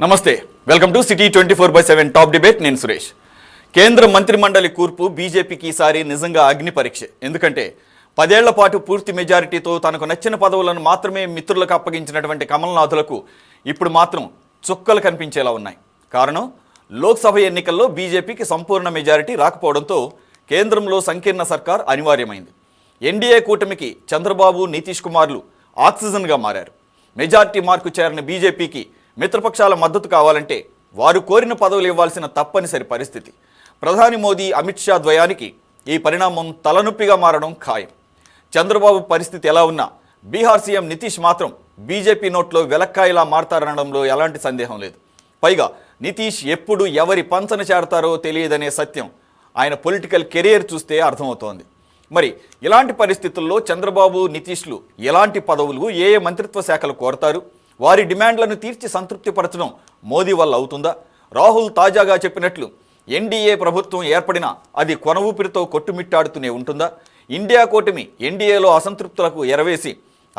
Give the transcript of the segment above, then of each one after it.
నమస్తే, welcome to city 24/7 top debate. నేను సురేష్. కేంద్ర మంత్రిమండలి కూర్పు బీజేపీకి ఈసారి నిజంగా అగ్ని పరీక్ష. ఎందుకంటే 10 ఏళ్ల పాటు పూర్తి మెజారిటీతో తనకు నచ్చిన పదవులను మాత్రమే మిత్రులకు అప్పగించినటువంటి కమల్నాథులకు ఇప్పుడు మాత్రం చుక్కలు కనిపించేలా ఉన్నాయి. కారణం, లోక్సభ ఎన్నికల్లో బీజేపీకి సంపూర్ణ మెజారిటీ రాకపోవడంతో కేంద్రంలో సంకీర్ణ సర్కార్ అనివార్యమైంది. ఎన్డీఏ కూటమికి చంద్రబాబు, నితీష్ కుమార్లు ఆక్సిజన్గా మారారు. మెజారిటీ మార్కు చేరిన బీజేపీకి మిత్రపక్షాల మద్దతు కావాలంటే వారు కోరిన పదవులు ఇవ్వాల్సిన తప్పనిసరి పరిస్థితి. ప్రధాని మోదీ, అమిత్ షా ద్వయానికి ఈ పరిణామం తలనొప్పిగా మారడం ఖాయం. చంద్రబాబు పరిస్థితి ఎలా ఉన్నా బీహార్ సీఎం నితీష్ మాత్రం బీజేపీ నోట్లో వెలక్కాయలా మారతారనడంలో ఎలాంటి సందేహం లేదు. పైగా నితీష్ ఎప్పుడు ఎవరి పంచన చేరతారో తెలియదనే సత్యం ఆయన పొలిటికల్ కెరియర్ చూస్తే అర్థమవుతోంది. మరి ఇలాంటి పరిస్థితుల్లో చంద్రబాబు, నితీష్లు ఎలాంటి పదవులు, ఏ మంత్రిత్వ శాఖలు కోరతారు? వారి డిమాండ్లను తీర్చి సంతృప్తిపరచడం మోదీ వల్ల అవుతుందా? రాహుల్ తాజాగా చెప్పినట్లు ఎన్డీఏ ప్రభుత్వం ఏర్పడినా అది కొన ఊపిరితో కొట్టుమిట్టాడుతూనే ఉంటుందా? ఇండియా కూటమి ఎన్డీఏలో అసంతృప్తులకు ఎరవేసి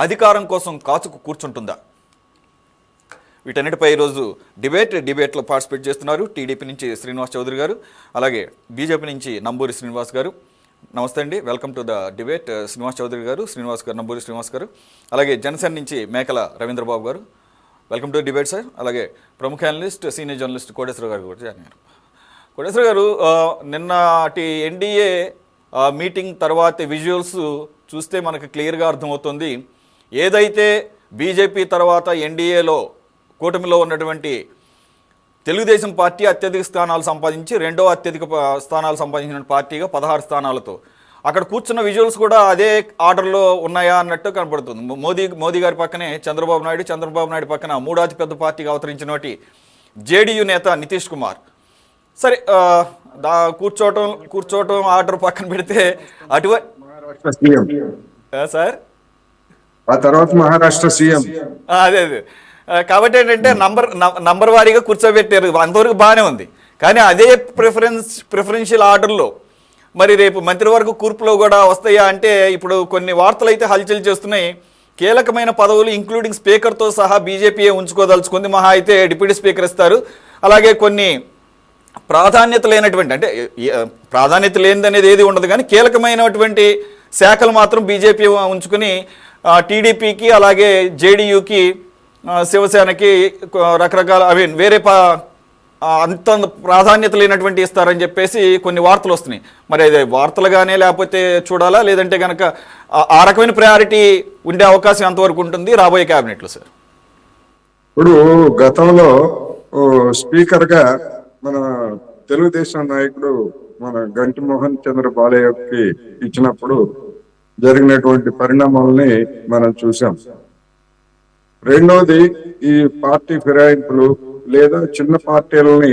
అధికారం కోసం కాచుకు కూర్చుంటుందా? వీటన్నిటిపై ఈరోజు డిబేట్లో పార్టిసిపేట్ చేస్తున్నారు టీడీపీ నుంచి శ్రీనివాస్ చౌదరి గారు, అలాగే బీజేపీ నుంచి నంబూరి శ్రీనివాస్ గారు. నమస్తే అండి, welcome to the debate. Srinivas Chowdary గారు, శ్రీనివాస్ గారు, నంబూరి శ్రీనివాస్ గారు. అలాగే జనసేన నుంచి మేకల రవీంద్రబాబు గారు, వెల్కమ్ టు డిబేట్ సార్. అలాగే ప్రముఖ అనలిస్ట్, సీనియర్ జర్నలిస్ట్ కోటేశ్వర గారు కూడా జాయిన్ అయ్యారు. కోటేశ్వర గారు, నిన్నటి ఎన్డీఏ మీటింగ్ తర్వాత విజువల్స్ చూస్తే మనకు క్లియర్గా అర్థమవుతుంది. ఏదైతే బీజేపీ తర్వాత ఎన్డీఏలో కూటమిలో ఉన్నటువంటి తెలుగుదేశం పార్టీ అత్యధిక స్థానాలు సంపాదించి రెండో అత్యధిక స్థానాలు సంపాదించిన పార్టీగా 16 స్థానాలతో అక్కడ కూర్చున్న విజువల్స్ కూడా అదే ఆర్డర్లో ఉన్నాయా అన్నట్టు కనపడుతుంది. మోదీ గారి పక్కనే చంద్రబాబు నాయుడు పక్కన మూడో అతిపెద్ద పార్టీగా అవతరించినటువంటి జేడీయూ నేత నితీష్ కుమార్. సరే, కూర్చోవటం ఆర్డర్ పక్కన పెడితే సార్ ఆ తర్వాత మహారాష్ట్ర సీఎం అదే కాబట్టి ఏంటంటే నంబర్ వారీగా కూర్చోబెట్టారు, అంతవరకు బాగానే ఉంది. కానీ అదే ప్రిఫరెన్షియల్ ఆర్డర్లో మరి రేపు మంత్రివర్గ కూర్పులో కూడా వస్తాయా అంటే ఇప్పుడు కొన్ని వార్తలు అయితే హల్చల్ చేస్తున్నాయి. కీలకమైన పదవులు ఇంక్లూడింగ్ స్పీకర్తో సహా బీజేపీ ఉంచుకోదలుచుకుంది. మహా అయితే డిప్యూటీ స్పీకర్ ఇస్తారు. అలాగే కొన్ని ప్రాధాన్యత లేనటువంటి, అంటే ప్రాధాన్యత లేనిది అనేది ఏది ఉండదు, కానీ కీలకమైనటువంటి శాఖలు మాత్రం బీజేపీ ఉంచుకుని టీడీపీకి, అలాగే జేడీయూకి, శివసేనకి రకరకాల వేరే అంత ప్రాధాన్యత లేనటువంటి ఇస్తారని చెప్పేసి కొన్ని వార్తలు వస్తున్నాయి. మరి అది వార్తలుగానే లేకపోతే చూడాలా, లేదంటే కనుక ఆ రకమైన ప్రయారిటీ ఉండే అవకాశం ఎంతవరకు ఉంటుంది రాబోయే క్యాబినెట్లో సార్? ఇప్పుడు గతంలో స్పీకర్గా మన తెలుగుదేశం నాయకుడు మన గంటి మోహన్ చంద్ర బాలయ్యకి ఇచ్చినప్పుడు జరిగినటువంటి పరిణామాలని మనం చూసాం. రెండోది, ఈ పార్టీ ఫిరాయింపులు లేదా చిన్న పార్టీలని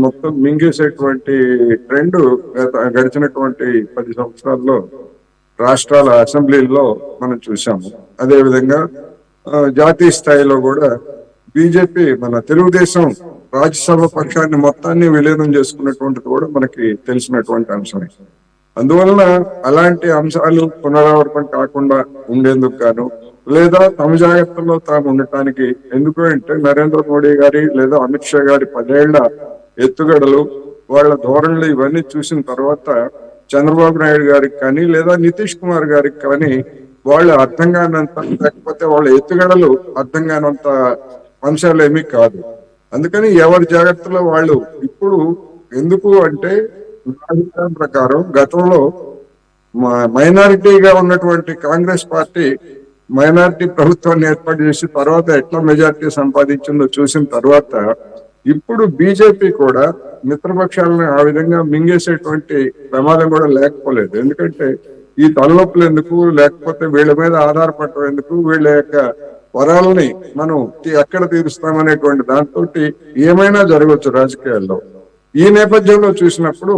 మొత్తం మింగేసేటువంటి ట్రెండ్ గడిచినటువంటి 10 సంవత్సరాల్లో రాష్ట్రాల అసెంబ్లీల్లో మనం చూసాము. అదేవిధంగా జాతీయ స్థాయిలో కూడా బీజేపీ మన తెలుగుదేశం రాజ్యసభ పక్షాన్ని మొత్తాన్ని విలీనం చేసుకున్నటువంటిది కూడా మనకి తెలిసినటువంటి అంశమే. అందువలన అలాంటి అంశాలు పునరావృతం కాకుండా ఉండేందుకు గాను, లేదా తమ జాగ్రత్తలో తాము ఉండటానికి, ఎందుకు అంటే నరేంద్ర మోడీ గారి లేదా అమిత్ షా గారి 10 ఏళ్ల ఎత్తుగడలు, వాళ్ళ ధోరణులు ఇవన్నీ చూసిన తర్వాత చంద్రబాబు నాయుడు గారికి కానీ లేదా నితీష్ కుమార్ గారికి కానీ వాళ్ళు అర్థం కానంత, లేకపోతే వాళ్ళ ఎత్తుగడలు అర్థం కానంత అంశాలు ఏమీ కాదు. అందుకని ఎవరి జాగ్రత్తలో వాళ్ళు ఇప్పుడు, ఎందుకు అంటే రాజకీయం ప్రకారం గతంలో మైనారిటీగా ఉన్నటువంటి కాంగ్రెస్ పార్టీ మైనారిటీ ప్రభుత్వాన్ని ఏర్పాటు చేసి తర్వాత ఎట్లా మెజారిటీ సంపాదించిందో చూసిన తర్వాత ఇప్పుడు బీజేపీ కూడా మిత్రపక్షాలను ఆ విధంగా మింగేసేటువంటి ప్రమాదం కూడా లేకపోలేదు. ఎందుకంటే ఈ తలనొప్పులు ఎందుకు, లేకపోతే వీళ్ళ మీద ఆధారపడటం ఎందుకు, వీళ్ళ యొక్క వరాలని మనం ఎక్కడ తీరుస్తామనేటువంటి దాంతో ఏమైనా జరగవచ్చు రాజకీయాల్లో. ఈ నేపథ్యంలో చూసినప్పుడు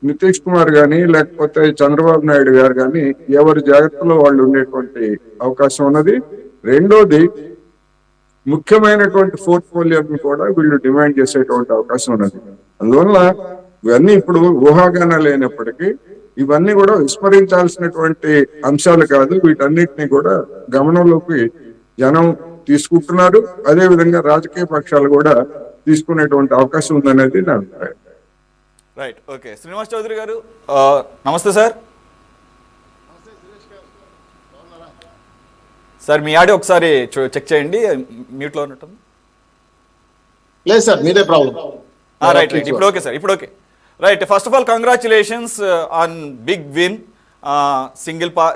నితీష్ కుమార్ గాని లేకపోతే చంద్రబాబు నాయుడు గారు గాని ఎవరి జాగ్రత్తలో వాళ్ళు ఉండేటువంటి అవకాశం ఉన్నది. రెండోది, ముఖ్యమైనటువంటి పోర్ట్ఫోలియోని కూడా వీళ్ళు డిమాండ్ చేసేటువంటి అవకాశం ఉన్నది. అందువల్ల ఇవన్నీ ఇప్పుడు ఊహాగానాలు లేనప్పటికీ ఇవన్నీ కూడా విస్మరించాల్సినటువంటి అంశాలు కాదు. వీటన్నిటిని కూడా గమనంలోకి జనం తీసుకుంటున్నారు. అదే విధంగా రాజకీయ పక్షాలు కూడా తీసుకునేటువంటి అవకాశం ఉందనేది నా అభిప్రాయం. Right, okay. శ్రీనివాస్ చౌదరి గారు, నమస్తే సార్. సార్ మీ ఆడియో ఒకసారి చెక్ చేయండి, మ్యూట్లో ఉన్నట్టుంది. లేదు సార్, మీదే ప్రాబ్లం. రైట్, ఇప్పుడు ఓకే సార్, ఇప్పుడు okay. Right, first of all congratulations on big win.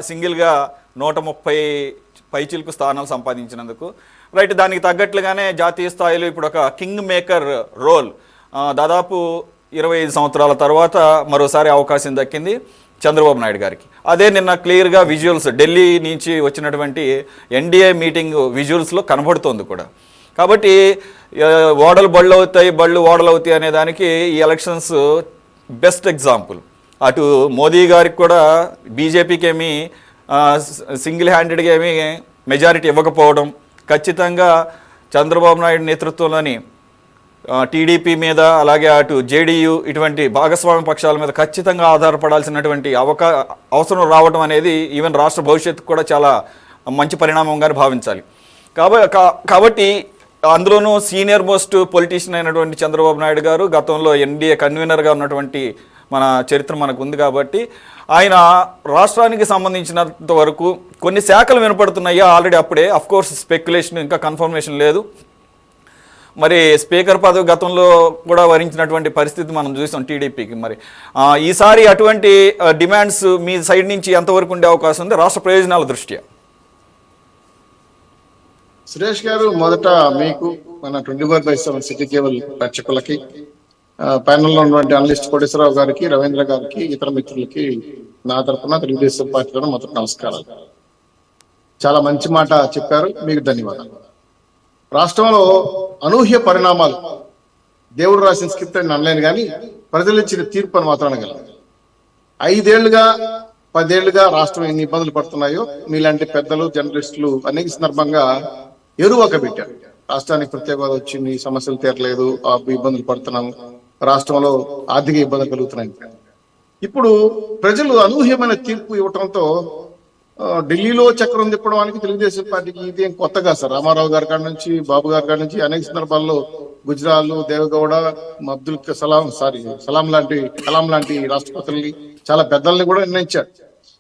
సింగిల్గా 130 పైచిలుకు స్థానాలు సంపాదించినందుకు. రైట్, దానికి తగ్గట్లుగానే జాతీయ స్థాయిలో ఇప్పుడు ఒక కింగ్ మేకర్ రోల్ దాదాపు 25 సంవత్సరాల తర్వాత మరోసారి అవకాశం దక్కింది చంద్రబాబు నాయుడు గారికి. అదే నిన్న క్లియర్గా విజువల్స్ ఢిల్లీ నుంచి వచ్చినటువంటి ఎన్డీఏ మీటింగ్ విజువల్స్లో కనబడుతోంది కూడా. కాబట్టి ఓడలు బళ్ళు అవుతాయి, బళ్ళు ఓడలు అవుతాయి అనే దానికి ఈ ఎలక్షన్స్ బెస్ట్ ఎగ్జాంపుల్. అటు మోదీ గారికి కూడా బీజేపీకి ఏమీ సింగిల్ హ్యాండెడ్గా ఏమీ మెజారిటీ ఇవ్వకపోవడం, ఖచ్చితంగా చంద్రబాబు నాయుడు నేతృత్వంలోని టీడీపీ మీద అలాగే అటు జేడీయూ ఇటువంటి భాగస్వామ్య పక్షాల మీద ఖచ్చితంగా ఆధారపడాల్సినటువంటి అవసరం రావడం అనేది ఈవెన్ రాష్ట్ర భవిష్యత్తు కూడా చాలా మంచి పరిణామంగానే భావించాలి. కాబట్టి అందులోనూ సీనియర్ మోస్ట్ పొలిటీషియన్ అయినటువంటి చంద్రబాబు నాయుడు గారు గతంలో ఎన్డీఏ కన్వీనర్గా ఉన్నటువంటి మన చరిత్ర మనకు ఉంది. కాబట్టి ఆయన రాష్ట్రానికి సంబంధించినంత వరకు కొన్ని శాఖలు వినపడుతున్నాయి ఆల్రెడీ. అప్పుడే అఫ్కోర్స్ స్పెక్యులేషన్, ఇంకా కన్ఫర్మేషన్ లేదు. మరి స్పీకర్ పదవి గతంలో కూడా వరించినటువంటి పరిస్థితి మనం చూసాం టీడీపీకి. మరి ఈసారి అటువంటి డిమాండ్స్ మీ సైడ్ నుంచి ఎంతవరకు ఉండే అవకాశం ఉంది రాష్ట్ర ప్రయోజనాల దృష్ట్యా? సురేష్ గారు, మొదట మీకు మన 24/7 సిటీ కేబుల్ ప్రేక్షకులకి, ప్యానెల్లో ఉన్నటువంటి అనలిస్ట్ కోటేశ్వరరావు గారికి, రవీంద్ర గారికి, ఇతర మిత్రులకి నా తరఫున తెలుగుదేశం పార్టీ తరఫున మొదటి నమస్కారాలు. చాలా మంచి మాట చెప్పారు, మీకు ధన్యవాదాలు. రాష్ట్రంలో అనూహ్య పరిణామాలు, దేవుడు రాసిన స్క్రిప్ట్ అని అనలేను కానీ ప్రజలు ఇచ్చిన తీర్పు అని మాత్రం అనగలను. 5 ఏళ్లుగా 10 ఏళ్లుగా రాష్ట్రం ఎన్ని ఇబ్బందులు పడుతున్నాయో మీలాంటి పెద్దలు, జర్నలిస్టులు అనేక సందర్భంగా ఎరువక పెట్టారు. రాష్ట్రానికి ప్రత్యేక హోదా వచ్చింది, సమస్యలు తీరలేదు, ఇబ్బందులు పడుతున్నాము, రాష్ట్రంలో ఆర్థిక ఇబ్బందులు కలుగుతున్నాయి. ఇప్పుడు ప్రజలు అనూహ్యమైన తీర్పు ఇవ్వటంతో ఢిల్లీలో చక్రం తిప్పడానికి తెలుగుదేశం పార్టీకి ఇదేం కొత్తగా సార్. రామారావు గారి కాడి నుంచి, బాబు గారి కాడి నుంచి అనేక సందర్భాల్లో గుజరాల్, దేవగౌడ, అబ్దుల్ కలాం లాంటి రాష్ట్రపతుల్ని, చాలా పెద్దల్ని కూడా నిర్ణయించారు.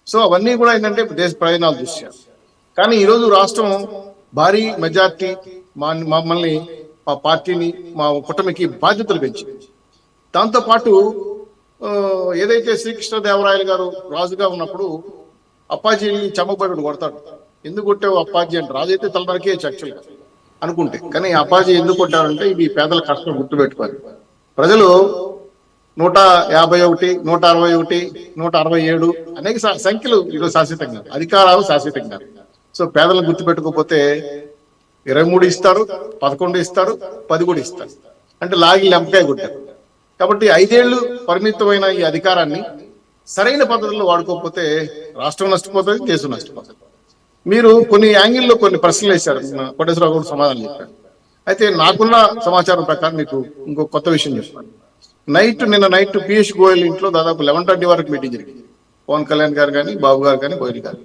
సో అవన్నీ కూడా ఏంటంటే దేశ ప్రయోజనాలు దృష్ట్యా. కానీ ఈరోజు రాష్ట్రం భారీ మెజార్టీ మమ్మల్ని, మా పార్టీని, మా కూటమికి బాధ్యతలు పెంచింది. దాంతోపాటు ఏదైతే శ్రీకృష్ణదేవరాయలు గారు రాజుగా ఉన్నప్పుడు అప్పాజీని చమ్మబడి కొడతాడు. ఎందుకు కొట్టావు అప్పాజీ అంటే, రాజు అయితే తల నరికే యాక్చువల్గా అనుకుంటే, కానీ అప్పాజీ ఎందుకు కొట్టారంటే ఇవి పేదల కష్టం గుర్తుపెట్టుకోవాలి. ప్రజలు 151, 161, 167 అనేక సంఖ్యలు ఈరోజు శాశ్వతంగా, అధికారాలు శాశ్వతంగా. సో పేదలను గుర్తుపెట్టుకోకపోతే 23 ఇస్తారు, 11 ఇస్తారు, 10 కూడా ఇస్తారు. అంటే లాగి లెంపకాయ కొట్టారు. కాబట్టి 5 ఏళ్లు పరిమితమైన ఈ అధికారాన్ని సరైన పద్ధతుల్లో వాడుకోకపోతే రాష్ట్రం నష్టపోతుంది, దేశం నష్టపోతుంది. మీరు కొన్ని యాంగిల్లో కొన్ని ప్రశ్నలు వేశారు, కోటేశ్వరరావు కూడా సమాధానం చెప్పారు. అయితే నాకున్న సమాచారం ప్రకారం మీకు ఇంకో కొత్త విషయం చెప్తాను. నిన్న నైట్ పీయూష్ గోయల్ ఇంట్లో దాదాపు 11:30 వరకు మీటింగ్ జరిగింది. పవన్ కళ్యాణ్ గారు కానీ, బాబు గారు కానీ, గోయల్ గారు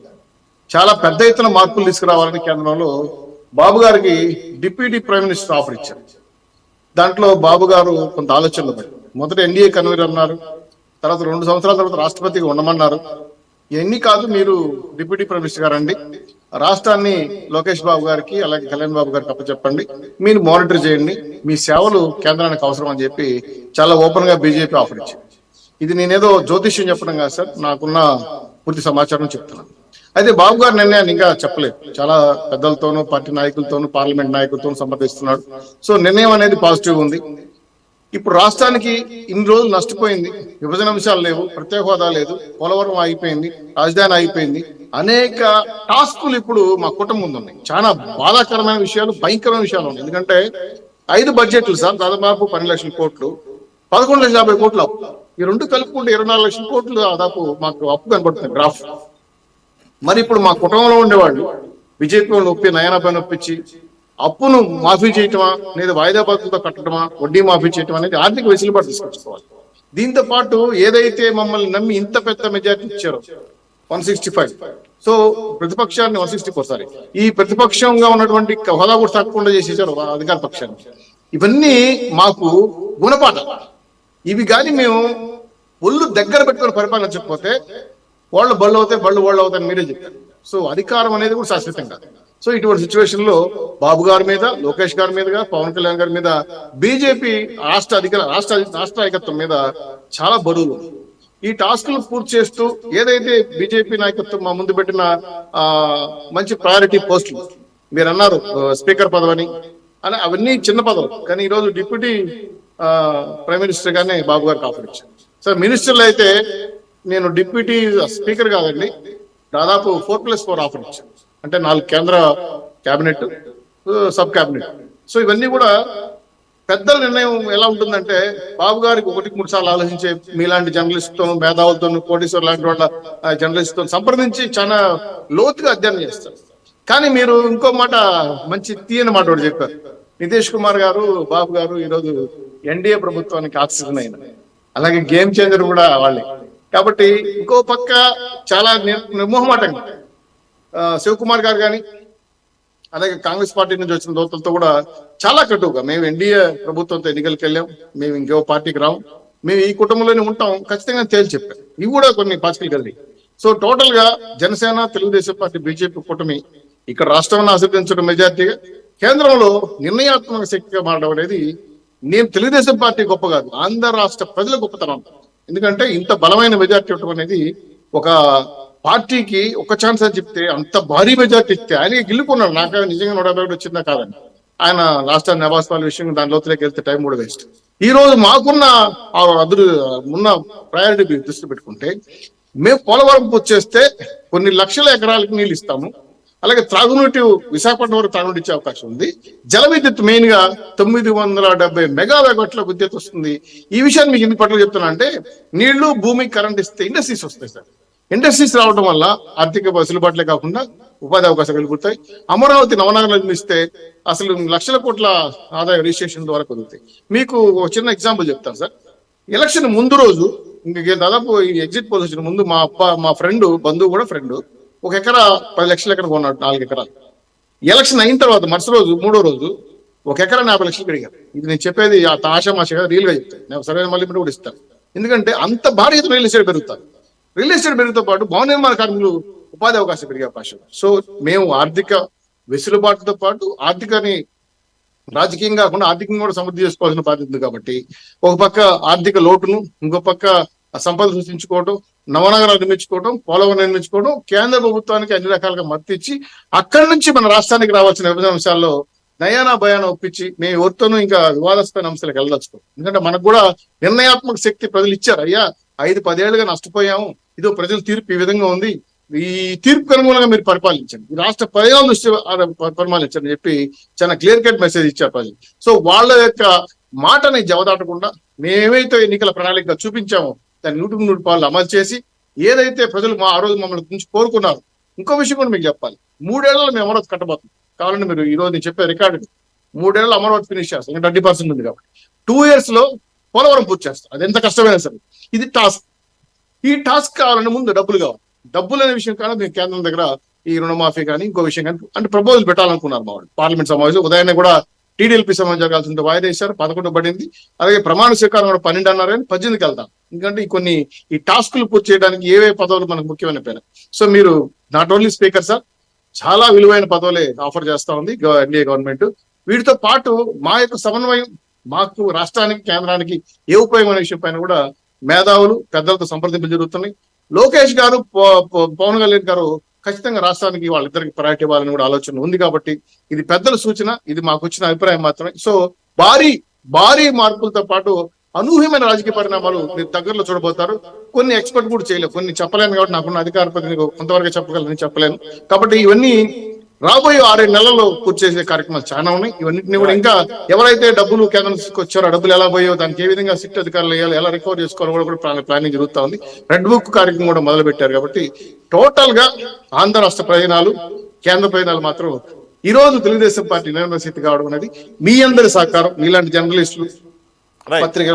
చాలా పెద్ద ఎత్తున మార్పులు తీసుకురావాలని కేంద్రంలో బాబు గారికి డిప్యూటీ ప్రైమ్ మినిస్టర్ ఆఫర్ ఇచ్చారు. దాంట్లో బాబు గారు కొంత ఆలోచనలు పడి మొదట ఎన్డీఏ కన్వీనర్ అన్నారు, తర్వాత 2 సంవత్సరాల తర్వాత రాష్ట్రపతిగా ఉండమన్నారు. ఇవన్నీ కాదు, మీరు డిప్యూటీ ప్రైమ్ మినిస్టర్ గారు అండి, రాష్ట్రాన్ని లోకేష్ బాబు గారికి అలాగే కళ్యాణ్ బాబు గారికి అప్పచెప్పండి, మీరు మానిటర్ చేయండి, మీ సేవలు కేంద్రానికి అవసరం అని చెప్పి చాలా ఓపెన్ గా బీజేపీ ఆఫర్ ఇచ్చింది. ఇది నేనేదో జ్యోతిష్యం చెప్పడం కాదు సార్, నాకున్న పూర్తి సమాచారం చెప్తున్నాను. అయితే బాబు గారు నిర్ణయాన్ని ఇంకా చెప్పలేదు, చాలా పెద్దలతోనూ, పార్టీ నాయకులతోనూ, పార్లమెంట్ నాయకులతోనూ సంప్రదిస్తున్నాడు. సో నిర్ణయం అనేది పాజిటివ్ ఉంది. ఇప్పుడు రాష్ట్రానికి ఇన్ని రోజులు నష్టపోయింది, విభజన అంశాలు లేవు, ప్రత్యేక హోదా లేదు, పోలవరం ఆగిపోయింది, రాజధాని ఆగిపోయింది, అనేక టాస్కులు ఇప్పుడు మా కుటుంబం ముందు ఉన్నాయి. చాలా బాధాకరమైన విషయాలు, భయంకరమైన విషయాలు ఉన్నాయి. ఎందుకంటే 5 బడ్జెట్లు సార్, దాదాపు 12 లక్షల కోట్లు, 11,50,000 కోట్లు అప్పు. ఈ రెండు కలుపుకుంటే 24 లక్షల కోట్లు దాదాపు మాకు అప్పు కనబడుతుంది గ్రాఫ్. మరి ఇప్పుడు మా కుటుంబంలో ఉండేవాళ్ళు బీజేపీ వాళ్ళు నొప్పి, నయనాపై నొప్పించి అప్పును మాఫీ చేయటమా లేదా వాయిదా పద్ధతితో కట్టడమా, వడ్డీ మాఫీ చేయటం అనేది ఆర్థిక వెసులుబాటు తీసుకొచ్చుకోవాలి. దీంతో పాటు ఏదైతే మమ్మల్ని నమ్మి ఇంత పెద్ద మెజార్టీ ఇచ్చారో 165, సో ప్రతిపక్షాన్ని 164, ఈ ప్రతిపక్షంగా ఉన్నటువంటి హోదా కూడా తప్పకుండా చేసేసారు అధికార పక్షాన్ని. ఇవన్నీ మాకు గుణపాఠం. ఇవి కానీ మేము ఒళ్ళు దగ్గర పెట్టుకొని పరిపాలించకపోతే వాళ్ళు బళ్ళు అవుతాయి, బళ్ళు వాళ్ళు అవుతాయని మీరే చెప్పారు. సో అధికారం అనేది కూడా శాశ్వతం కాదు. సో ఇటువంటి సిచ్యువేషన్ లో బాబు గారి మీద, లోకేష్ గారి మీదుగా, పవన్ కళ్యాణ్ గారి మీద బీజేపీ రాష్ట్ర నాయకత్వం మీద చాలా బరువులు ఉంది. ఈ టాస్క్లు పూర్తి చేస్తూ ఏదైతే బీజేపీ నాయకత్వం మా ముందు పెట్టిన మంచి ప్రయారిటీ పోస్టులు మీరు అన్నారు, స్పీకర్ పదవని అని, అవన్నీ చిన్న పదవులు. కానీ ఈరోజు డిప్యూటీ ప్రైమ్ మినిస్టర్ గానే బాబు గారికి ఆఫర్ ఇచ్చాను. సార్ మినిస్టర్లు అయితే నేను డిప్యూటీ స్పీకర్ కాదండి, దాదాపు 4+4 ఆఫర్ ఇచ్చాను. అంటే 4 కేంద్ర కేబినెట్, సబ్ కేబినెట్. సో ఇవన్నీ కూడా పెద్దల నిర్ణయం ఎలా ఉంటుందంటే బాబు గారికి 1-3 సార్లు ఆలోచించే మీలాంటి జర్నలిస్ట్తో, మేధావులతో, కోటేశ్వర్ లాంటి వాళ్ళ జర్నలిస్ట్తో సంప్రదించి చాలా లోతుగా అధ్యయనం చేస్తారు. కానీ మీరు ఇంకో మాట, మంచి తీయని మాట ఒకటి చెప్పారు. నితీష్ కుమార్ గారు, బాబు గారు ఈరోజు ఎన్డీఏ ప్రభుత్వానికి ఆక్సిజన్ అయిన, అలాగే గేమ్ చేంజర్ కూడా వాళ్ళే. కాబట్టి ఇంకో పక్క చాలా నిర్మోహమాటంగా శివకుమార్ గారు కానీ, అలాగే కాంగ్రెస్ పార్టీ నుంచి వచ్చిన దోతలతో కూడా చాలా కటువుగా, మేము ఎన్డీఏ ప్రభుత్వంతో ఎన్నికలకు వెళ్ళాం, మేము ఇంకో పార్టీకి రాము, మేము ఈ కుటుంబంలోనే ఉంటాం ఖచ్చితంగా తేల్చి చెప్పారు. ఇవి కూడా కొన్ని పాచికలు కలిగి. సో టోటల్ గా జనసేన, తెలుగుదేశం పార్టీ, బీజేపీ కూటమి ఇక్కడ రాష్ట్రాన్ని ఆశీర్వదించడం మెజార్టీగా, కేంద్రంలో నిర్ణయాత్మక శక్తిగా మారడం అనేది నేను తెలుగుదేశం పార్టీ గొప్ప కాదు, ఆంధ్ర రాష్ట్ర ప్రజల గొప్పతనం. ఎందుకంటే ఇంత బలమైన మెజార్టీ ఇవ్వడం అనేది ఒక పార్టీకి ఒక ఛాన్స్ అని చెప్తే, అంత భారీ మెజార్టీ ఇస్తే ఆయన గెలుపుకున్నాడు. నాకు నిజంగా 150 వచ్చిందా కాదండి, ఆయన రాష్ట్రాన్ని నివాసాల విషయం దాని లోతులోకి వెళ్తే టైం కూడా వేస్ట్. ఈ రోజు మాకున్న ఉన్న ప్రయారిటీ దృష్టి పెట్టుకుంటే, మేము పోలవరం పూర్తి చేస్తే కొన్ని లక్షల ఎకరాలకు నీళ్ళు ఇస్తాము, అలాగే త్రాగునీటి విశాఖపట్నం వరకు త్రాగునీటి ఇచ్చే అవకాశం ఉంది. జల విద్యుత్ మెయిన్ గా 970 మెగావాట్ల విద్యుత్ వస్తుంది. ఈ విషయాన్ని మీకు ఎందుకు పట్ల చెప్తున్నా అంటే, నీళ్లు, భూమి, కరెంట్ ఇస్తే ఇండస్ట్రీస్ వస్తాయి సార్. ఇండస్ట్రీస్ రావడం వల్ల ఆర్థిక వెసులుబాట్లే కాకుండా ఉపాధి అవకాశాలు కలుగుతాయి. అమరావతి నవనగరం నిర్మిస్తే అసలు లక్షల కోట్ల ఆదాయ రిజిస్ట్రేషన్ ద్వారా కలుగుతాయి. మీకు ఒక చిన్న ఎగ్జాంపుల్ చెప్తాను సార్. ఎలక్షన్ ముందు రోజు, ఇంక దాదాపు ఈ ఎగ్జిట్ పోల్ వచ్చిన ముందు మా ఫ్రెండ్, బంధువు కూడా ఫ్రెండ్, 1 ఎకరా 10 లక్షల ఎకరా కొన్నాడు, 4 ఎకరాలు. ఎలక్షన్ అయిన తర్వాత మరుసటి రోజు, 3వ రోజు 1 ఎకరా 50 లక్షలు అడిగారు. ఇది నేను చెప్పేది ఆశామాషగా రియల్ గా చెప్తాను, నేను సరైన మళ్ళీ కూడా ఇస్తాను. ఎందుకంటే అంత భారీ రియల్ ఎస్టేట్ పెరుగుతారు. రియల్ ఎస్టేట్ పెరుగుతో పాటు భవన నిర్మాణ కార్మికులు ఉపాధి అవకాశం పెరిగే అవకాశం. సో మేము ఆర్థిక వెసులుబాటుతో పాటు ఆర్థికాన్ని రాజకీయంగా కాకుండా ఆర్థికంగా కూడా సమృద్ధి చేసుకోవాల్సిన బాధ్యత ఉంది. కాబట్టి ఒక పక్క ఆర్థిక లోటును, ఇంకో పక్క సంపద సృష్టించుకోవడం, నవనగరాలు నిర్మించుకోవడం, పోలవరం నిర్మించుకోవడం, కేంద్ర ప్రభుత్వానికి అన్ని రకాలుగా మద్దతు ఇచ్చి అక్కడి నుంచి మన రాష్ట్రానికి రావాల్సిన విభజన అంశాల్లో నయానా భయానా ఒప్పించి మేము ఎవరితోనూ ఇంకా వివాదాస్పద అంశాలకు వెళ్ళదలుచుకోం. ఎందుకంటే మనకు కూడా నిర్ణయాత్మక శక్తి ప్రజలు ఇచ్చారు. అయ్యా 5-10 ఏళ్ళుగా నష్టపోయాము, ఇదో ప్రజల తీర్పు ఈ విధంగా ఉంది, ఈ తీర్పుకు అనుగుణంగా మీరు పరిపాలించండి, ఈ రాష్ట్ర ప్రజల దృష్టి పరిపాలించండి అని చెప్పి చాలా క్లియర్ కట్ మెసేజ్ ఇచ్చారు ప్రజలు. సో వాళ్ళ యొక్క మాటని జవదాటకుండా మేమేమైతే ఎన్నికల ప్రణాళిక చూపించామో దాన్ని 100% అమలు చేసి, ఏదైతే ప్రజలు ఆ రోజు మమ్మల్ని గురించి కోరుకున్నారు. ఇంకో విషయం కూడా మీకు చెప్పాలి, 3 ఏళ్లలో మేము అమరావతి కట్టబోతున్నాం. కావాలంటే మీరు ఈ రోజు నేను చెప్పే రికార్డు, 3 ఏళ్లలో అమరావతి ఫినిష్ చేస్తాం, ఇంకా 20% ఉంది కాబట్టి 2 years లో పోలవరం పూర్తి చేస్తాం. అది ఎంత కష్టమైనా సరే ఇది టాస్క్. ఈ టాస్క్ కావాలంటే ముందు డబ్బులు కావాలి. డబ్బులు అనే విషయం కానీ మేము కేంద్రం దగ్గర ఈ రుణమాఫీ కానీ ఇంకో విషయం కానీ అంటే ప్రపోజల్ పెట్టాలనుకున్నారు మా వాళ్ళు. పార్లమెంట్ సమావేశం ఉదయాన్నే కూడా టీడీఎల్పీ సమావేశం జరగాల్సింటే వాయిదా వేశారు, 11 పడింది. అలాగే ప్రమాణ స్వీకారం కూడా 12 అన్నారు, కానీ 18కి వెళ్తాం. ఎందుకంటే ఈ టాస్కులు పూర్తి చేయడానికి ఏవే పదవులు మనకు ముఖ్యమైన పేరు. సో మీరు నాట్ ఓన్లీ స్పీకర్ సార్, చాలా విలువైన పదవులే ఆఫర్ చేస్తా ఉంది ఎన్డీఏ గవర్నమెంట్. వీటితో పాటు మా యొక్క సమన్వయం, మాకు రాష్ట్రానికి కేంద్రానికి ఏ ఉపయోగం అనే విషయం పైన కూడా మేధావులు పెద్దలతో సంప్రదింపులు జరుగుతున్నాయి. లోకేష్ గారు, పవన్ కళ్యాణ్ గారు ఖచ్చితంగా రాష్ట్రానికి వాళ్ళిద్దరికి ప్రయారిటీ ఇవ్వాలని కూడా ఆలోచన ఉంది. కాబట్టి ఇది పెద్దల సూచన, ఇది మాకు వచ్చిన అభిప్రాయం మాత్రమే. సో భారీ మార్పులతో పాటు అనూహ్యమైన రాజకీయ పరిణామాలు మీరు దగ్గరలో చూడబోతారు. కొన్ని ఎక్స్పెక్ట్ కూడా చేయలేవు, కొన్ని చెప్పలేను. కాబట్టి నాకున్న అధికార ప్రతినిధి కొంతవరకు చెప్పగలను, చెప్పలేను. కాబట్టి ఇవన్నీ రాబోయే 6 నెలల్లో పూర్తి చేసే కార్యక్రమాలు చాలా ఉన్నాయి. ఇవన్నింటినీ కూడా ఇంకా ఎవరైతే డబ్బులు కేంద్రం తీసుకొచ్చారో, డబ్బులు ఎలా పోయో, దానికి ఏ విధంగా సిట్ అధికారులు వేయాలి, ఎలా రికవర్ చేసుకోవాలో కూడా ప్లానింగ్ జరుగుతూ ఉంది. రెడ్ బుక్ కార్యక్రమం కూడా మొదలు పెట్టారు. కాబట్టి టోటల్ గా ఆంధ్ర రాష్ట్ర ప్రయోజనాలు, కేంద్ర ప్రయోజనాలు మాత్రం ఈ రోజు తెలుగుదేశం పార్టీ నిర్ణయ స్థితి కావడం అనేది మీ అందరి సహకారం, మీలాంటి జర్నలిస్టులు,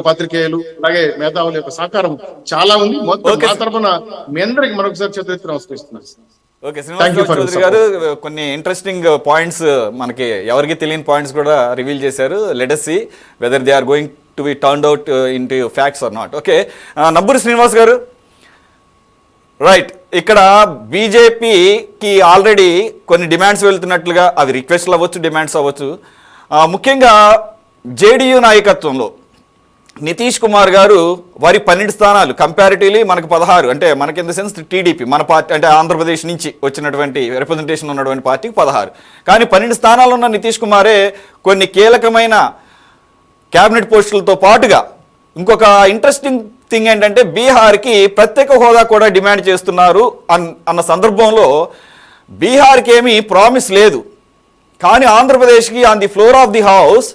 పత్రికేయులు, అలాగే మేధావుల యొక్క సహకారం చాలా ఉంది. మొత్తం మా తరఫున మీ అందరికి మరొకసారి చేతులెత్తి నమస్కరిస్తున్నాను. Okay, Thank you Srinivas for your Chowdary గారు కొన్ని ఇంట్రెస్టింగ్ పాయింట్స్, మనకి ఎవరికి తెలియని పాయింట్స్ కూడా రివీల్ చేశారు. Let us see whether they are going to be turned out into facts or not. Okay, Nabburi Srinivas గారు, రైట్, ఇక్కడ బీజేపీకి ఆల్రెడీ కొన్ని డిమాండ్స్ వెళ్తున్నట్లుగా, అవి రిక్వెస్ట్లు అవ్వచ్చు, డిమాండ్స్ అవ్వచ్చు. ముఖ్యంగా జేడీయూ నాయకత్వంలో నితీష్ కుమార్ గారు వారి 12 స్థానాలు కంపారిటివ్లీ మనకు 16, అంటే మనకి ఇన్ ద సెన్స్ టీడీపీ మన పార్టీ అంటే ఆంధ్రప్రదేశ్ నుంచి వచ్చినటువంటి రిప్రజెంటేషన్ ఉన్నటువంటి పార్టీకి 16, కానీ 12 స్థానాలు ఉన్న నితీష్ కుమారే కొన్ని కీలకమైన క్యాబినెట్ పోస్టులతో పాటుగా ఇంకొక ఇంట్రెస్టింగ్ థింగ్ ఏంటంటే బీహార్కి ప్రత్యేక హోదా కూడా డిమాండ్ చేస్తున్నారు అన్న సందర్భంలో బీహార్కి ఏమీ ప్రామిస్ లేదు, కానీ ఆంధ్రప్రదేశ్కి on the floor of the house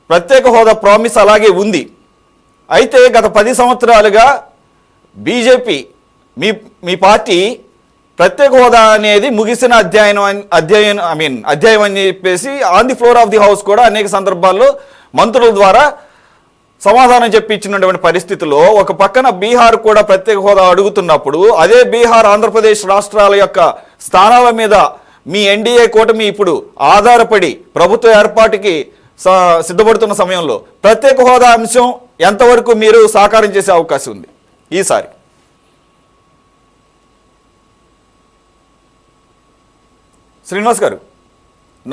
ప్రత్యేక హోదా ప్రామిస్ అలాగే ఉంది. అయితే గత 10 సంవత్సరాలుగా బీజేపీ మీ పార్టీ ప్రత్యేక హోదా అనేది ముగిసిన అధ్యాయం అని చెప్పేసి on the floor of the house కూడా అనేక సందర్భాల్లో మంత్రుల ద్వారా సమాధానం చెప్పించినటువంటి పరిస్థితిలో ఒక పక్కన బీహార్ కూడా ప్రత్యేక హోదా అడుగుతున్నప్పుడు, అదే బీహార్ ఆంధ్రప్రదేశ్ రాష్ట్రాల యొక్క స్థానాల మీద మీ ఎన్డీఏ కూటమి ఇప్పుడు ఆధారపడి ప్రభుత్వ ఏర్పాటుకి సిద్ధపడుతున్న సమయంలో ప్రత్యేక హోదా అంశం ఎంతవరకు మీరు సాకారం చేసే అవకాశం ఉంది ఈసారి? శ్రీనివాస్ గారు,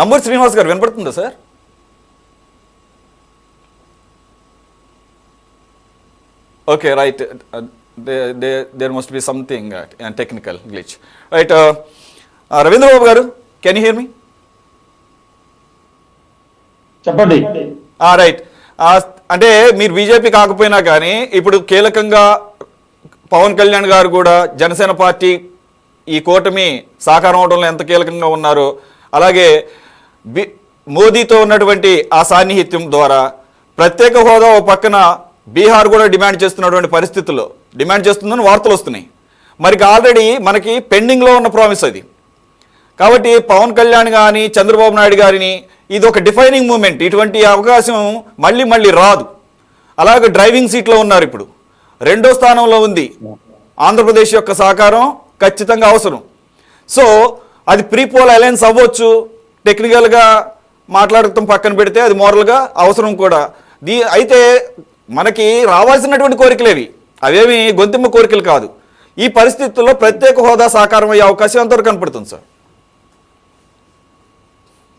నంబూరి శ్రీనివాస్ గారు వినపడుతుందా sir? Okay, right, there must be something technical glitch. Right, Ravindra Babu garu, can you here మీ? చెప్పండి. రైట్, అంటే మీరు బీజేపీ కాకపోయినా కానీ ఇప్పుడు కీలకంగా పవన్ కళ్యాణ్ గారు కూడా జనసేన పార్టీ ఈ కూటమి సాకారం అవడంలో ఎంత కీలకంగా ఉన్నారో, అలాగే మోదీతో ఉన్నటువంటి ఆ సాన్నిహిత్యం ద్వారా ప్రత్యేక హోదా ఓ పక్కన బీహార్ కూడా డిమాండ్ చేస్తున్నటువంటి పరిస్థితుల్లో డిమాండ్ చేస్తుందని వార్తలు వస్తున్నాయి. మరి ఆల్రెడీ మనకి పెండింగ్లో ఉన్న ప్రామిస్ అది. కాబట్టి పవన్ కళ్యాణ్ కానీ చంద్రబాబు నాయుడు గారిని ఇది ఒక డిఫైనింగ్ మూమెంట్, ఇటువంటి అవకాశం మళ్ళీ రాదు. అలాగే డ్రైవింగ్ సీట్లో ఉన్నారు, ఇప్పుడు 2వ స్థానంలో ఉంది. ఆంధ్రప్రదేశ్ యొక్క సహకారం ఖచ్చితంగా అవసరం. సో అది ప్రీపోల్ అలయన్స్ అవ్వచ్చు, టెక్నికల్గా మాట్లాడటం పక్కన పెడితే అది మోరల్గా అవసరం కూడా. అయితే మనకి రావాల్సినటువంటి కోరికలేవి, అవేమి గొంతెమ్మ కోరికలు కాదు. ఈ పరిస్థితుల్లో ప్రత్యేక హోదా సాకారం అయ్యే అవకాశం ఎంతవరకు కనపడుతుంది సార్?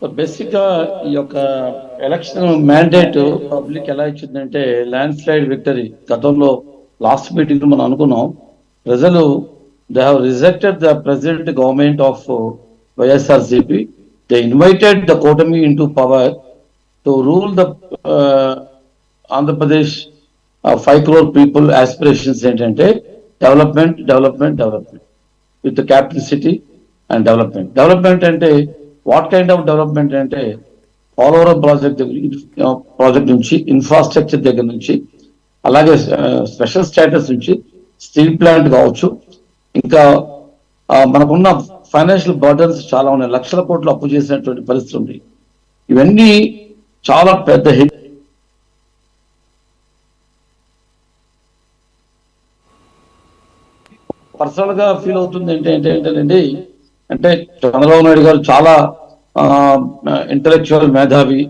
బేసిక్ గా ఈ యొక్క ఎలక్షన్ మ్యాండేట్ పబ్లిక్ ఎలా ఇచ్చిందంటే ల్యాండ్ స్లైడ్ విక్టరీ. గతంలో లాస్ట్ మీటింగ్ మనం అనుకున్నాం, ప్రజలు they have rejected the president government of YSRCP. They invited the కూటమి in to power to rule the Andhra Pradesh 5 crore people aspirations ఏంటంటే development development development with capital city and development. Development అంటే what kind of development అంటే Polavaram project నుంచి, infrastructure దగ్గర నుంచి, అలాగే special status నుంచి steel plant కావచ్చు, ఇంకా మనకున్న ఫైనాన్షియల్ బర్డన్స్ చాలా ఉన్నాయి. లక్షల కోట్లు అప్పు చేసినటువంటి పరిస్థితి ఉంది. ఇవన్నీ చాలా పెద్ద హిట్. పర్సనల్ గా ఫీల్ అవుతుంది ఏంటంటే అంటే చంద్రబాబు నాయుడు గారు చాలా ఇంటలెక్చువల్ మేధావి,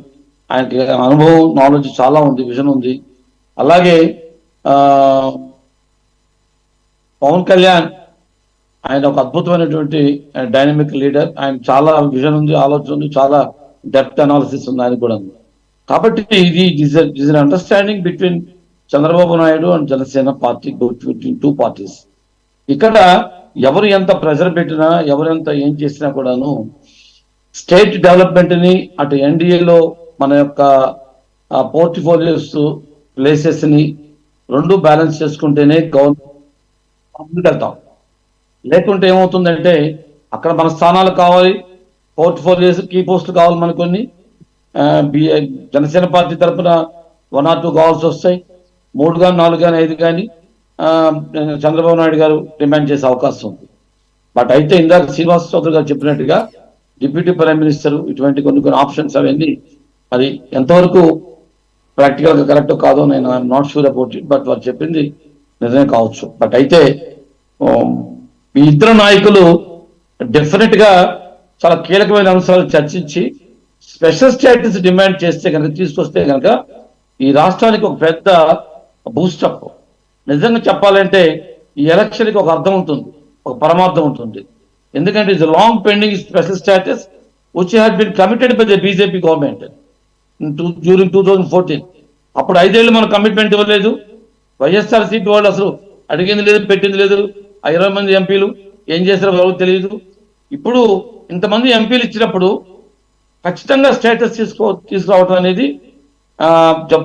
ఆయనకి అనుభవం, నాలెడ్జ్ చాలా ఉంది, విజన్ ఉంది. అలాగే పవన్ కళ్యాణ్ ఆయన ఒక అద్భుతమైనటువంటి డైనమిక్ లీడర్, ఆయన చాలా విజన్ ఉంది, ఆలోచన ఉంది, చాలా డెప్త్ అనాలిసిస్ ఉంది ఆయన కూడా. కాబట్టి ఇది is an understanding between Chandrababu Naidu and Janasena party, between 2 parties. ఇక్కడ ఎవరు ఎంత ప్రెషర్ పెట్టినా, ఎవరు ఎంత ఏం చేసినా కూడాను స్టేట్ డెవలప్మెంట్ ని, అటు ఎన్డీఏలో మన యొక్క పోర్ట్ఫోలియోస్ ప్లేసెస్ ని 2 బ్యాలెన్స్ చేసుకుంటేనే గవర్నమెంట్ వెళ్తాం. లేకుంటే ఏమవుతుందంటే అక్కడ మన స్థానాలు కావాలి, పోర్ట్ఫోలియోస్ కీ పోస్టులు కావాలి మనకు కొన్ని. జనసేన పార్టీ తరఫున 1 or 2 కావాల్సి వస్తాయి, 3 కానీ 4 కానీ 5 కానీ చంద్రబాబు నాయుడు గారు డిమాండ్ చేసే అవకాశం ఉంది. బట్ అయితే ఇందాక శ్రీనివాస్ చౌదరి గారు చెప్పినట్టుగా డిప్యూటీ ప్రైమ్ మినిస్టర్ ఇటువంటి కొన్ని ఆప్షన్స్ అవన్నీ మరి ఎంతవరకు ప్రాక్టికల్ గా కరెక్ట్ కాదో నేను I'm not sure about it. But వారు చెప్పింది నిజమే కావచ్చు. బట్ అయితే ఈ 2 నాయకులు డెఫినెట్ గా చాలా కీలకమైన అంశాలు చర్చించి స్పెషల్ స్టేటస్ డిమాండ్ చేస్తే కనుక తీసుకొస్తే కనుక ఈ రాష్ట్రానికి ఒక పెద్ద బూస్టప్. నిజంగా చెప్పాలంటే ఈ ఎలక్షన్కి ఒక అర్థం ఉంటుంది, ఒక పరమార్థం ఉంటుంది. ఎందుకంటే ఇది long pending special status which has been committed by the BJP government during 2014. అప్పుడు 5 ఏళ్ళు మనం కమిట్మెంట్ ఇవ్వలేదు. వైఎస్ఆర్సీపీ వాళ్ళు అసలు అడిగింది లేదు, పెట్టింది లేదు. ఆ 20 మంది ఎంపీలు ఏం చేశారో ఎవరికి తెలియదు. ఇప్పుడు ఇంతమంది ఎంపీలు ఇచ్చినప్పుడు ఖచ్చితంగా స్టేటస్ తీసుకురావడం అనేది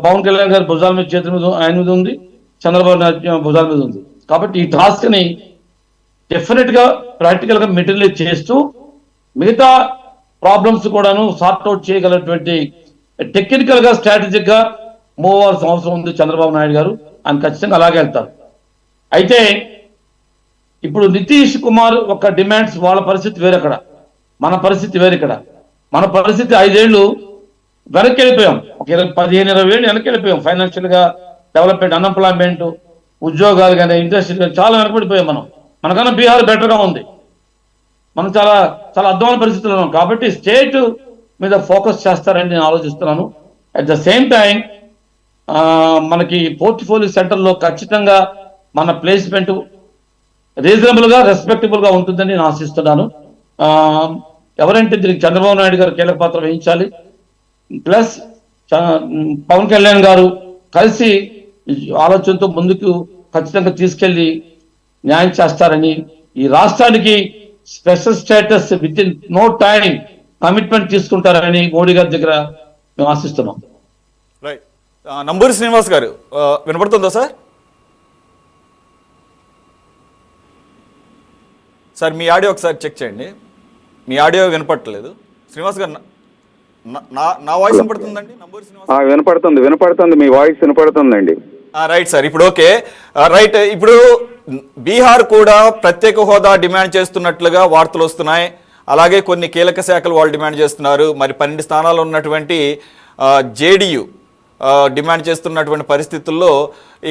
పవన్ కళ్యాణ్ గారి భుజాల మీద, చేతుల మీద, ఆయన మీద ఉంది, చంద్రబాబు నాయుడు భుజాల మీద ఉంది. కాబట్టి ఈ టాస్క్ ని డెఫినెట్ గా ప్రాక్టికల్ గా మెటీరియలైజ్ చేస్తూ మిగతా ప్రాబ్లమ్స్ కూడాను సార్ట్అవుట్ చేయగలటువంటి టెక్నికల్ గా స్ట్రాటజిక్ గా మూవ్ అవ్వాల్సిన అవసరం ఉంది చంద్రబాబు నాయుడు గారు. ఆయన ఖచ్చితంగా అలాగే వెళ్తారు. అయితే ఇప్పుడు నితీష్ కుమార్ ఒక డిమాండ్స్, వాళ్ళ పరిస్థితి వేరక్కడ, మన పరిస్థితి వేరిక్కడ. మన పరిస్థితి 5 ఏళ్ళు వెనక్కి వెళ్ళిపోయాం, ఒక 15-20 ఏళ్ళు వెనక్కి వెళ్ళిపోయాం. ఫైనాన్షియల్ గా డెవలప్మెంట్, అన్ఎంప్లాయ్మెంట్, ఉద్యోగాలు కానీ, ఇండస్ట్రీ కానీ చాలా వెనకబడిపోయాం మనం. మనకన్నా బీహార్ బెటర్ గా ఉంది. మనం చాలా చాలా అద్భుతమైన పరిస్థితుల్లో ఉన్నాం. కాబట్టి స్టేట్ మీద ఫోకస్ చేస్తారని నేను ఆలోచిస్తున్నాను. అట్ ద సేమ్ టైం మనకి పోర్ట్ఫోలియో సెంటర్లో ఖచ్చితంగా మన ప్లేస్మెంట్ రీజనబుల్ గా, రెస్పెక్టబుల్ గా ఉంటుందని నేను ఆశిస్తున్నాను. ఎవరంటే దీనికి చంద్రబాబు నాయుడు గారు కీలక పాత్ర వహించాలి. ప్లస్ పవన్ కళ్యాణ్ గారు కలిసి ఆలోచనతో ముందుకు ఖచ్చితంగా తీసుకెళ్లి న్యాయం చేస్తారని, ఈ రాష్ట్రానికి special status within no time commitment తీసుకుంటారని మోడీ గారి దగ్గర మేము ఆశిస్తున్నాం. రైట్. నంబూరి శ్రీనివాస్ గారు వినపడుతుందా సార్? సార్ మీ ఆడియో ఒకసారి చెక్ చేయండి. మీ ఆడియో వినపడట్లేదు. శ్రీనివాస్ గారు, నా వాయిస్ వినపడుతుందండి? నంబూరి శ్రీనివాస్ వినపడుతుంది, మీ వాయిస్ వినపడుతుందండి. రైట్ సార్, ఇప్పుడు ఓకే. రైట్, ఇప్పుడు బీహార్ కూడా ప్రత్యేక హోదా డిమాండ్ చేస్తున్నట్లుగా వార్తలు వస్తున్నాయి. అలాగే కొన్ని కీలక శాఖలు వాళ్ళు డిమాండ్ చేస్తున్నారు. మరి 12 స్థానాలు ఉన్నటువంటి జేడీయూ డిమాండ్ చేస్తున్నటువంటి పరిస్థితుల్లో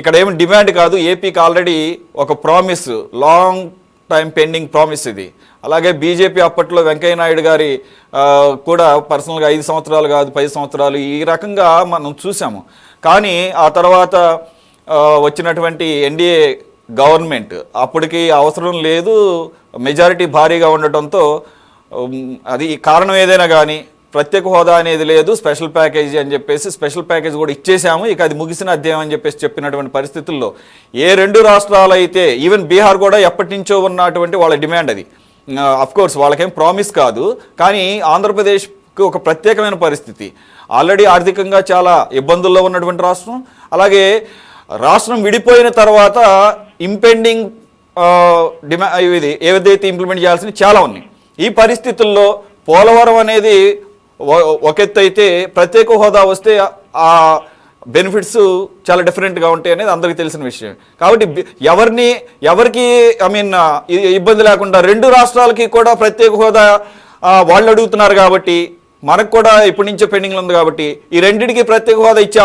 ఇక్కడ ఏమి డిమాండ్ కాదు, ఏపీకి ఆల్రెడీ ఒక promise, long time pending promise ఇది. అలాగే బీజేపీ అప్పట్లో వెంకయ్య నాయుడు గారి కూడా పర్సనల్గా 5 సంవత్సరాలు కాదు 10 సంవత్సరాలు ఈ రకంగా మనం చూసాము. కానీ ఆ తర్వాత వచ్చినటువంటి ఎన్డీఏ గవర్నమెంట్ అప్పటికి అవసరం లేదు, మెజారిటీ భారీగా ఉండటంతో అది కారణం ఏదైనా కానీ ప్రత్యేక హోదా అనేది లేదు, స్పెషల్ ప్యాకేజీ అని చెప్పేసి స్పెషల్ ప్యాకేజ్ కూడా ఇచ్చేసాము, ఇక అది ముగిసిన అధ్యాయం అని చెప్పేసి చెప్పినటువంటి పరిస్థితుల్లో ఏ 2 రాష్ట్రాలు అయితే, ఈవెన్ బీహార్ కూడా ఎప్పటి నుంచో ఉన్నటువంటి వాళ్ళ డిమాండ్ అది. అఫ్కోర్స్ వాళ్ళకేం ప్రామిస్ కాదు, కానీ ఆంధ్రప్రదేశ్కి ఒక ప్రత్యేకమైన పరిస్థితి. ఆల్రెడీ ఆర్థికంగా చాలా ఇబ్బందుల్లో ఉన్నటువంటి రాష్ట్రం. అలాగే రాష్ట్రం విడిపోయిన తర్వాత ఇంపెండింగ్ ఇది ఏదైతే ఇంప్లిమెంట్ చేయాల్సినవి చాలా ఉన్నాయి. ఈ పరిస్థితుల్లో పోలవరం అనేది ఒక ఎత్తు అయితే, ప్రత్యేక హోదా వస్తే ఆ బెనిఫిట్స్ చాలా డిఫరెంట్గా ఉంటాయి అనేది అందరికీ తెలిసిన విషయం. కాబట్టి ఎవరికి ఇబ్బంది లేకుండా 2 రాష్ట్రాలకి కూడా ప్రత్యేక హోదా వాళ్ళు అడుగుతున్నారు. కాబట్టి మనకు కూడా ఇప్పటి నుంచే పెండింగ్లో ఉంది. కాబట్టి ఈ రెండింటికి ప్రత్యేక హోదా ఇచ్చే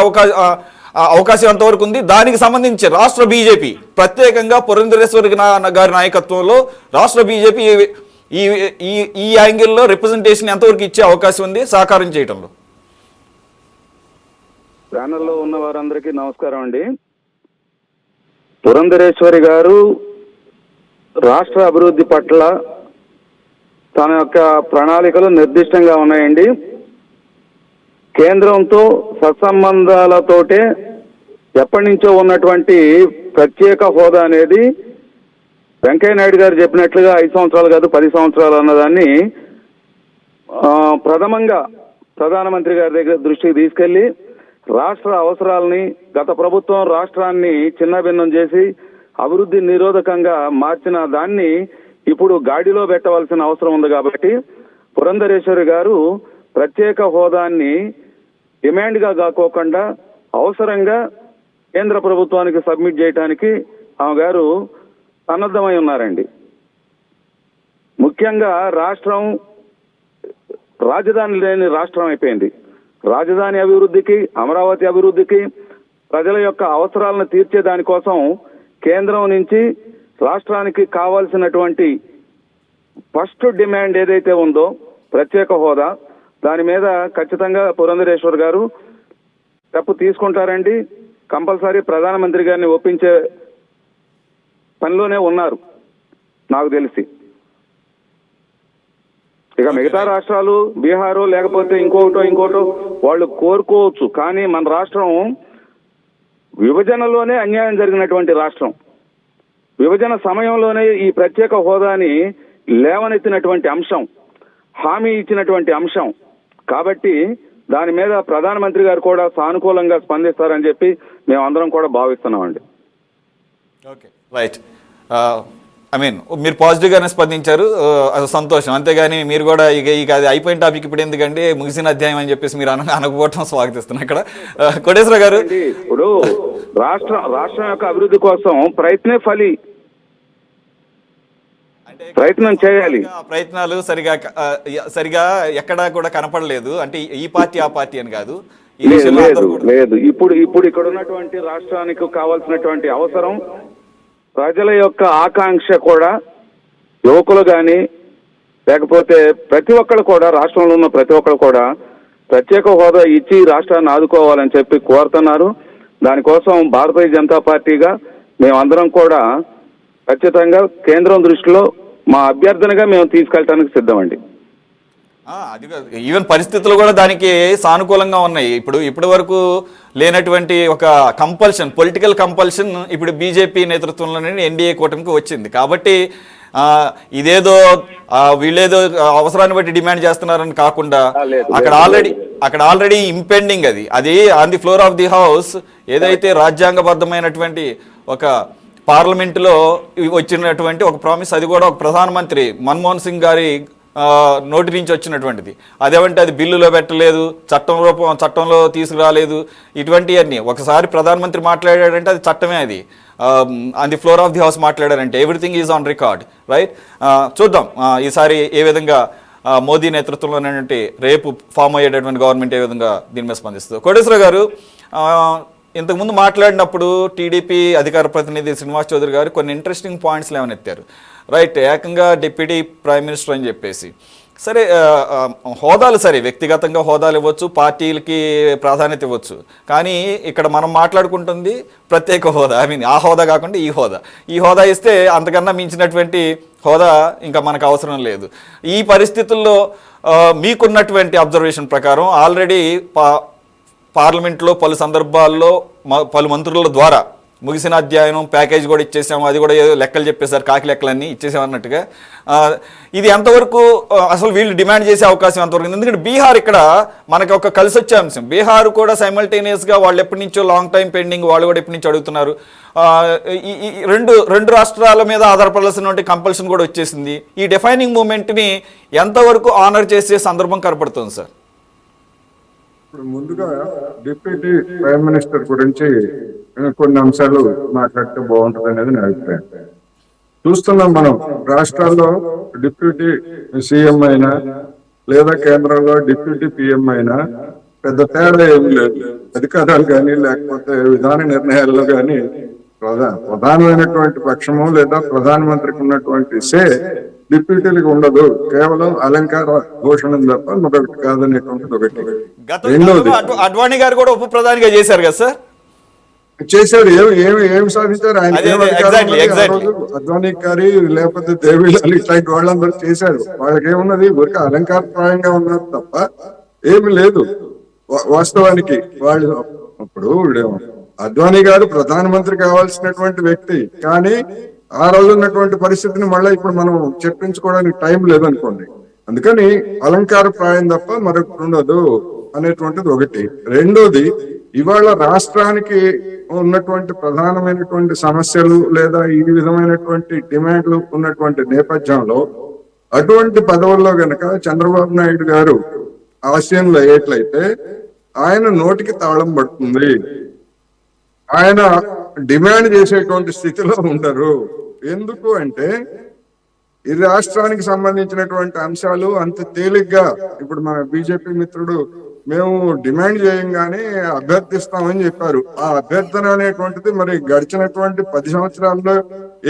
అవకాశం ఎంతవరకు ఉంది, దానికి సంబంధించి రాష్ట్ర బీజేపీ ప్రత్యేకంగా పురంధరేశ్వరి గారి నాయకత్వంలో రాష్ట్ర బీజేపీ ఈ యాంగిల్లో రిప్రజెంటేషన్ ఎంతవరకు ఇచ్చే అవకాశం ఉంది సహకారం చేయడంలో? ప్యానెల్లో ఉన్న వారందరికీ నమస్కారం అండి. పురంధరేశ్వరి గారు రాష్ట్ర అభివృద్ధి పట్ల తన యొక్క ప్రణాళికలు నిర్దిష్టంగా ఉన్నాయండి. కేంద్రంతో సత్సంబంధాలతోటే ఎప్పటి నుంచో ఉన్నటువంటి ప్రత్యేక హోదా అనేది వెంకయ్య నాయుడు గారు చెప్పినట్లుగా 5 సంవత్సరాలు కాదు 10 సంవత్సరాలు అన్నదాన్ని ప్రథమంగా ప్రధానమంత్రి గారి దగ్గర దృష్టికి తీసుకెళ్లి రాష్ట్ర అవసరాలని, గత ప్రభుత్వం రాష్ట్రాన్ని చిన్నభిన్నం చేసి అభివృద్ధి నిరోధకంగా మార్చిన దాన్ని ఇప్పుడు గాడిలో పెట్టవలసిన అవసరం ఉంది. కాబట్టి పురంధరేశ్వరి గారు ప్రత్యేక హోదాన్ని డిమాండ్గా కాకోకుండా అవసరంగా కేంద్ర ప్రభుత్వానికి సబ్మిట్ చేయడానికి ఆమె గారు సన్నద్ధమై ఉన్నారండి. ముఖ్యంగా రాష్ట్రం రాజధాని లేని రాష్ట్రం అయిపోయింది. రాజధాని అభివృద్ధికి, అమరావతి అభివృద్ధికి, ప్రజల యొక్క అవసరాలను తీర్చే దానికోసం కేంద్రం నుంచి రాష్ట్రానికి కావాల్సినటువంటి ఫస్ట్ డిమాండ్ ఏదైతే ఉందో ప్రత్యేక హోదా, దాని మీద ఖచ్చితంగా పురంధరేశ్వర్ గారు తప్పు తీసుకుంటారండి. కంపల్సరీ ప్రధానమంత్రి గారిని ఒప్పించే పనిలోనే ఉన్నారు నాకు తెలిసి. ఇక మిగతా రాష్ట్రాలు బీహారు లేకపోతే ఇంకోటో వాళ్ళు కోరుకోవచ్చు, కానీ మన రాష్ట్రం విభజనలోనే అన్యాయం జరిగినటువంటి రాష్ట్రం. విభజన సమయంలోనే ఈ ప్రత్యేక హోదాని లేవనెత్తినటువంటి అంశం, హామీ ఇచ్చినటువంటి అంశం. కాబట్టి దాని మీద ప్రధానమంత్రి గారు కూడా సానుకూలంగా స్పందిస్తారని చెప్పి మేమందరం కూడా భావిస్తున్నామండి. Okay, right. ఐ మీన్ మీరు పాజిటివ్గానే స్పందించారు, అది సంతోషం. అంతేగాని మీరు కూడా ఇక అది అయిపోయిన టాపిక్ ఇప్పుడు ఎందుకంటే ముగిసిన అధ్యాయం అని చెప్పేసి మీరు అనకపోవటం స్వాగతిస్తున్నాను. ఇక్కడ కోటేశ్వర గారు, ఇప్పుడు రాష్ట్రం యొక్క అభివృద్ధి కోసం ప్రయత్నం చేయాలి. ప్రయత్నాలు సరిగా ఎక్కడా కూడా కనపడలేదు. అంటే ఈ పార్టీ ఆ పార్టీ అని కాదు, లేదు. ఇప్పుడు ఇక్కడ ఉన్నటువంటి రాష్ట్రానికి కావాల్సినటువంటి అవసరం, ప్రజల యొక్క ఆకాంక్ష కూడా, యువకులు కానీ లేకపోతే ప్రతి ఒక్కరు కూడా, రాష్ట్రంలో ఉన్న ప్రతి ఒక్కరు కూడా ప్రత్యేక హోదా ఇచ్చి రాష్ట్రాన్ని ఆదుకోవాలని చెప్పి కోరుతున్నారు. దానికోసం భారతీయ జనతా పార్టీగా మేమందరం కూడా ఖచ్చితంగా కేంద్రం దృష్టిలో మా అభ్యర్థనగా మేము తీసుకెళ్ళడానికి సిద్ధమండి. అది ఈవెన్ పరిస్థితులు కూడా దానికి సానుకూలంగా ఉన్నాయి. ఇప్పటి వరకు లేనటువంటి ఒక కంపల్షన్, పొలిటికల్ కంపల్షన్ ఇప్పుడు బీజేపీ నేతృత్వంలోనే ఎన్డీఏ కూటమికి వచ్చింది. కాబట్టి ఇదేదో వీళ్ళేదో అవసరాన్ని బట్టి డిమాండ్ చేస్తున్నారని కాకుండా అక్కడ ఆల్రెడీ ఇంపెండింగ్ అది on the floor of the house ఏదైతే రాజ్యాంగబద్ధమైనటువంటి ఒక పార్లమెంటులో వచ్చినటువంటి ఒక ప్రామిస్, అది కూడా ఒక ప్రధానమంత్రి మన్మోహన్ సింగ్ గారి నోటి నుంచి వచ్చినటువంటిది. అదేమంటే అది బిల్లులో పెట్టలేదు, చట్టంలో తీసుకురాలేదు, ఇటువంటివన్నీ. ఒకసారి ప్రధానమంత్రి మాట్లాడాడంటే అది చట్టమే. అది on the floor of the house మాట్లాడారంటే everything is on record, right? చూద్దాం ఈసారి ఏ విధంగా మోదీ నేతృత్వంలోనేటువంటి రేపు ఫామ్ అయ్యేటటువంటి గవర్నమెంట్ ఏ విధంగా దీని మీద స్పందిస్తుంది. కోటేశ్వర గారు, ఇంతకుముందు మాట్లాడినప్పుడు టీడీపీ అధికార ప్రతినిధి శ్రీనివాస్ చౌదరి గారు కొన్ని ఇంట్రెస్టింగ్ పాయింట్స్ లేవనెత్తారు, రైట్? ఏకంగా డిప్యూటీ ప్రైమ్ మినిస్టర్ అని చెప్పేసి. సరే, హోదాలు సరే, వ్యక్తిగతంగా హోదాలు ఇవ్వచ్చు, పార్టీలకి ప్రాధాన్యత ఇవ్వచ్చు, కానీ ఇక్కడ మనం మాట్లాడుకుంటుంది ప్రత్యేక హోదా. ఐ మీన్ ఆ హోదా కాకుండా ఈ హోదా ఇస్తే అంతకన్నా మించినటువంటి హోదా ఇంకా మనకు అవసరం లేదు. ఈ పరిస్థితుల్లో మీకున్నటువంటి అబ్జర్వేషన్ ప్రకారం ఆల్రెడీ పార్లమెంట్లో పలు సందర్భాల్లో పలు మంత్రుల ద్వారా ముగిసిన అధ్యాయం ప్యాకేజ్ కూడా ఇచ్చేసాము, అది కూడా ఏదో లెక్కలు చెప్పేశారు, కాకి లెక్కలన్నీ ఇచ్చేసాం అన్నట్టుగా. ఇది ఎంతవరకు అసలు వీళ్ళు డిమాండ్ చేసే అవకాశం ఎంతవరకు? ఎందుకంటే బీహార్ ఇక్కడ మనకి ఒక కలిసి వచ్చే అంశం. బీహార్ కూడా సైమల్టేనియస్గా వాళ్ళు ఎప్పటి నుంచో లాంగ్ టైం పెండింగ్, వాళ్ళు కూడా ఎప్పటి నుంచి అడుగుతున్నారు. ఈ రెండు రాష్ట్రాల మీద ఆధారపడాల్సినటువంటి కంపల్షన్ కూడా వచ్చేసింది. ఈ డిఫైనింగ్ మూమెంట్ని ఎంతవరకు ఆనర్ చేసే సందర్భం కనపడుతుంది సార్? ఇప్పుడు ముందుగా డిప్యూటీ ప్రైమ్ మినిస్టర్ గురించి కొన్ని అంశాలు మాట్లాడితే బాగుంటుంది అనేది నా అభిప్రాయం. చూస్తున్నాం మనం రాష్ట్రాల్లో డిప్యూటీ సీఎం అయినా లేదా కేంద్రంలో డిప్యూటీ పిఎం అయినా పెద్ద తేడా ఏమి లేదు. అధికారాలు కానీ లేకపోతే విధాన నిర్ణయాల్లో కానీ ప్రధానమైనటువంటి పక్షము లేదా ప్రధానమంత్రికి ఉన్నటువంటి సే డిప్యూటీలకు ఉండదు. కేవలం అలంకార ఘోషణ తప్ప మరొకటి కాదనేటువంటిది ఒకటి. రెండోది, అడ్వాణి గారు కూడా ఉప ప్రధానిగా చేశారు కదా సార్? చేశారు. ఏమి సాధించారు ఆయన? అద్వానీ గారి లేకపోతే దేవిలాల్ ఇట్లాంటి వాళ్ళందరూ చేశారు. వాళ్ళకేమున్నది? ఊరికి అలంకారప్రాయంగా ఉన్నారు తప్ప ఏమి లేదు. వాస్తవానికి వాళ్ళు ఇప్పుడు అద్వానీ గారు ప్రధానమంత్రి కావాల్సినటువంటి వ్యక్తి, కానీ ఆ రోజు ఉన్నటువంటి పరిస్థితిని మళ్ళీ ఇప్పుడు మనం చర్చించుకోవడానికి టైం లేదనుకోండి. అందుకని అలంకార ప్రాయం తప్ప మరొకటి ఉండదు అనేటువంటిది ఒకటి. రెండోది, ఇవాళ రాష్ట్రానికి ఉన్నటువంటి ప్రధానమైనటువంటి సమస్యలు లేదా ఈ విధమైనటువంటి డిమాండ్లు ఉన్నటువంటి నేపథ్యంలో అటువంటి పదవుల్లో గనక చంద్రబాబు నాయుడు గారు ఆశయంలో అయ్యేట్లయితే ఆయన నోటికి తాళం పడుతుంది. ఆయన డిమాండ్ చేసేటువంటి స్థితిలో ఉండరు. ఎందుకు అంటే ఈ రాష్ట్రానికి సంబంధించినటువంటి అంశాలు అంత తేలిగ్గా ఇప్పుడు మన బీజేపీ మిత్రుడు మేము డిమాండ్ చేయంగానే అభ్యర్థిస్తామని చెప్పారు. ఆ అభ్యర్థన అనేటువంటిది మరి గడిచినటువంటి 10 సంవత్సరాల్లో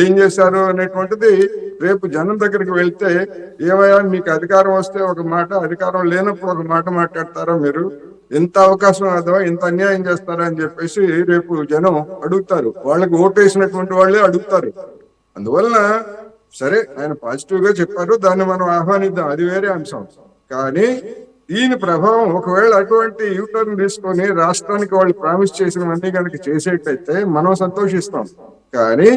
ఏం చేశారు అనేటువంటిది రేపు జనం దగ్గరికి వెళ్తే, ఏమయ్యా మీకు అధికారం వస్తే ఒక మాట, అధికారం లేనప్పుడు ఒక మాట మాట్లాడతారా మీరు? ఎంత అవకాశం అదో, ఇంత అన్యాయం చేస్తారా అని చెప్పేసి రేపు జనం అడుగుతారు. వాళ్ళకి ఓటేసినటువంటి వాళ్ళే అడుగుతారు. అందువలన సరే, ఆయన పాజిటివ్ గా చెప్పారు, దాన్ని మనం ఆహ్వానిద్దాం, అది వేరే అంశం. కానీ దీని ప్రభావం ఒకవేళ అటువంటి యూటర్న్ తీసుకొని రాష్ట్రానికి వాళ్ళు ప్రామిస్ చేసినవన్నీ కనుక చేసేటైతే మనం సంతోషిస్తాం. కానీ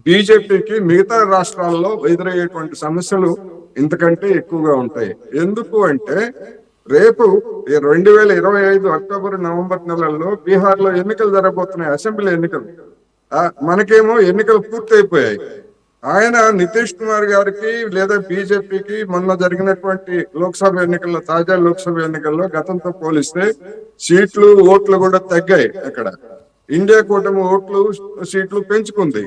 బీజేపీకి మిగతా రాష్ట్రాల్లో ఎదురయ్యేటువంటి సమస్యలు ఇంతకంటే ఎక్కువగా ఉంటాయి. ఎందుకు అంటే రేపు 2025 అక్టోబర్ నవంబర్ నెలల్లో బీహార్ లో ఎన్నికలు జరగబోతున్నాయి, అసెంబ్లీ ఎన్నికలు. మనకేమో ఎన్నికలు పూర్తయిపోయాయి. ఆయన నితీష్ కుమార్ గారికి లేదా బీజేపీకి మొన్న జరిగినటువంటి లోక్సభ ఎన్నికల్లో, తాజా లోక్సభ ఎన్నికల్లో గతంతో పోలిస్తే సీట్లు, ఓట్లు కూడా తగ్గాయి. అక్కడ ఇండియా కూటమి ఓట్లు, సీట్లు పెంచుకుంది.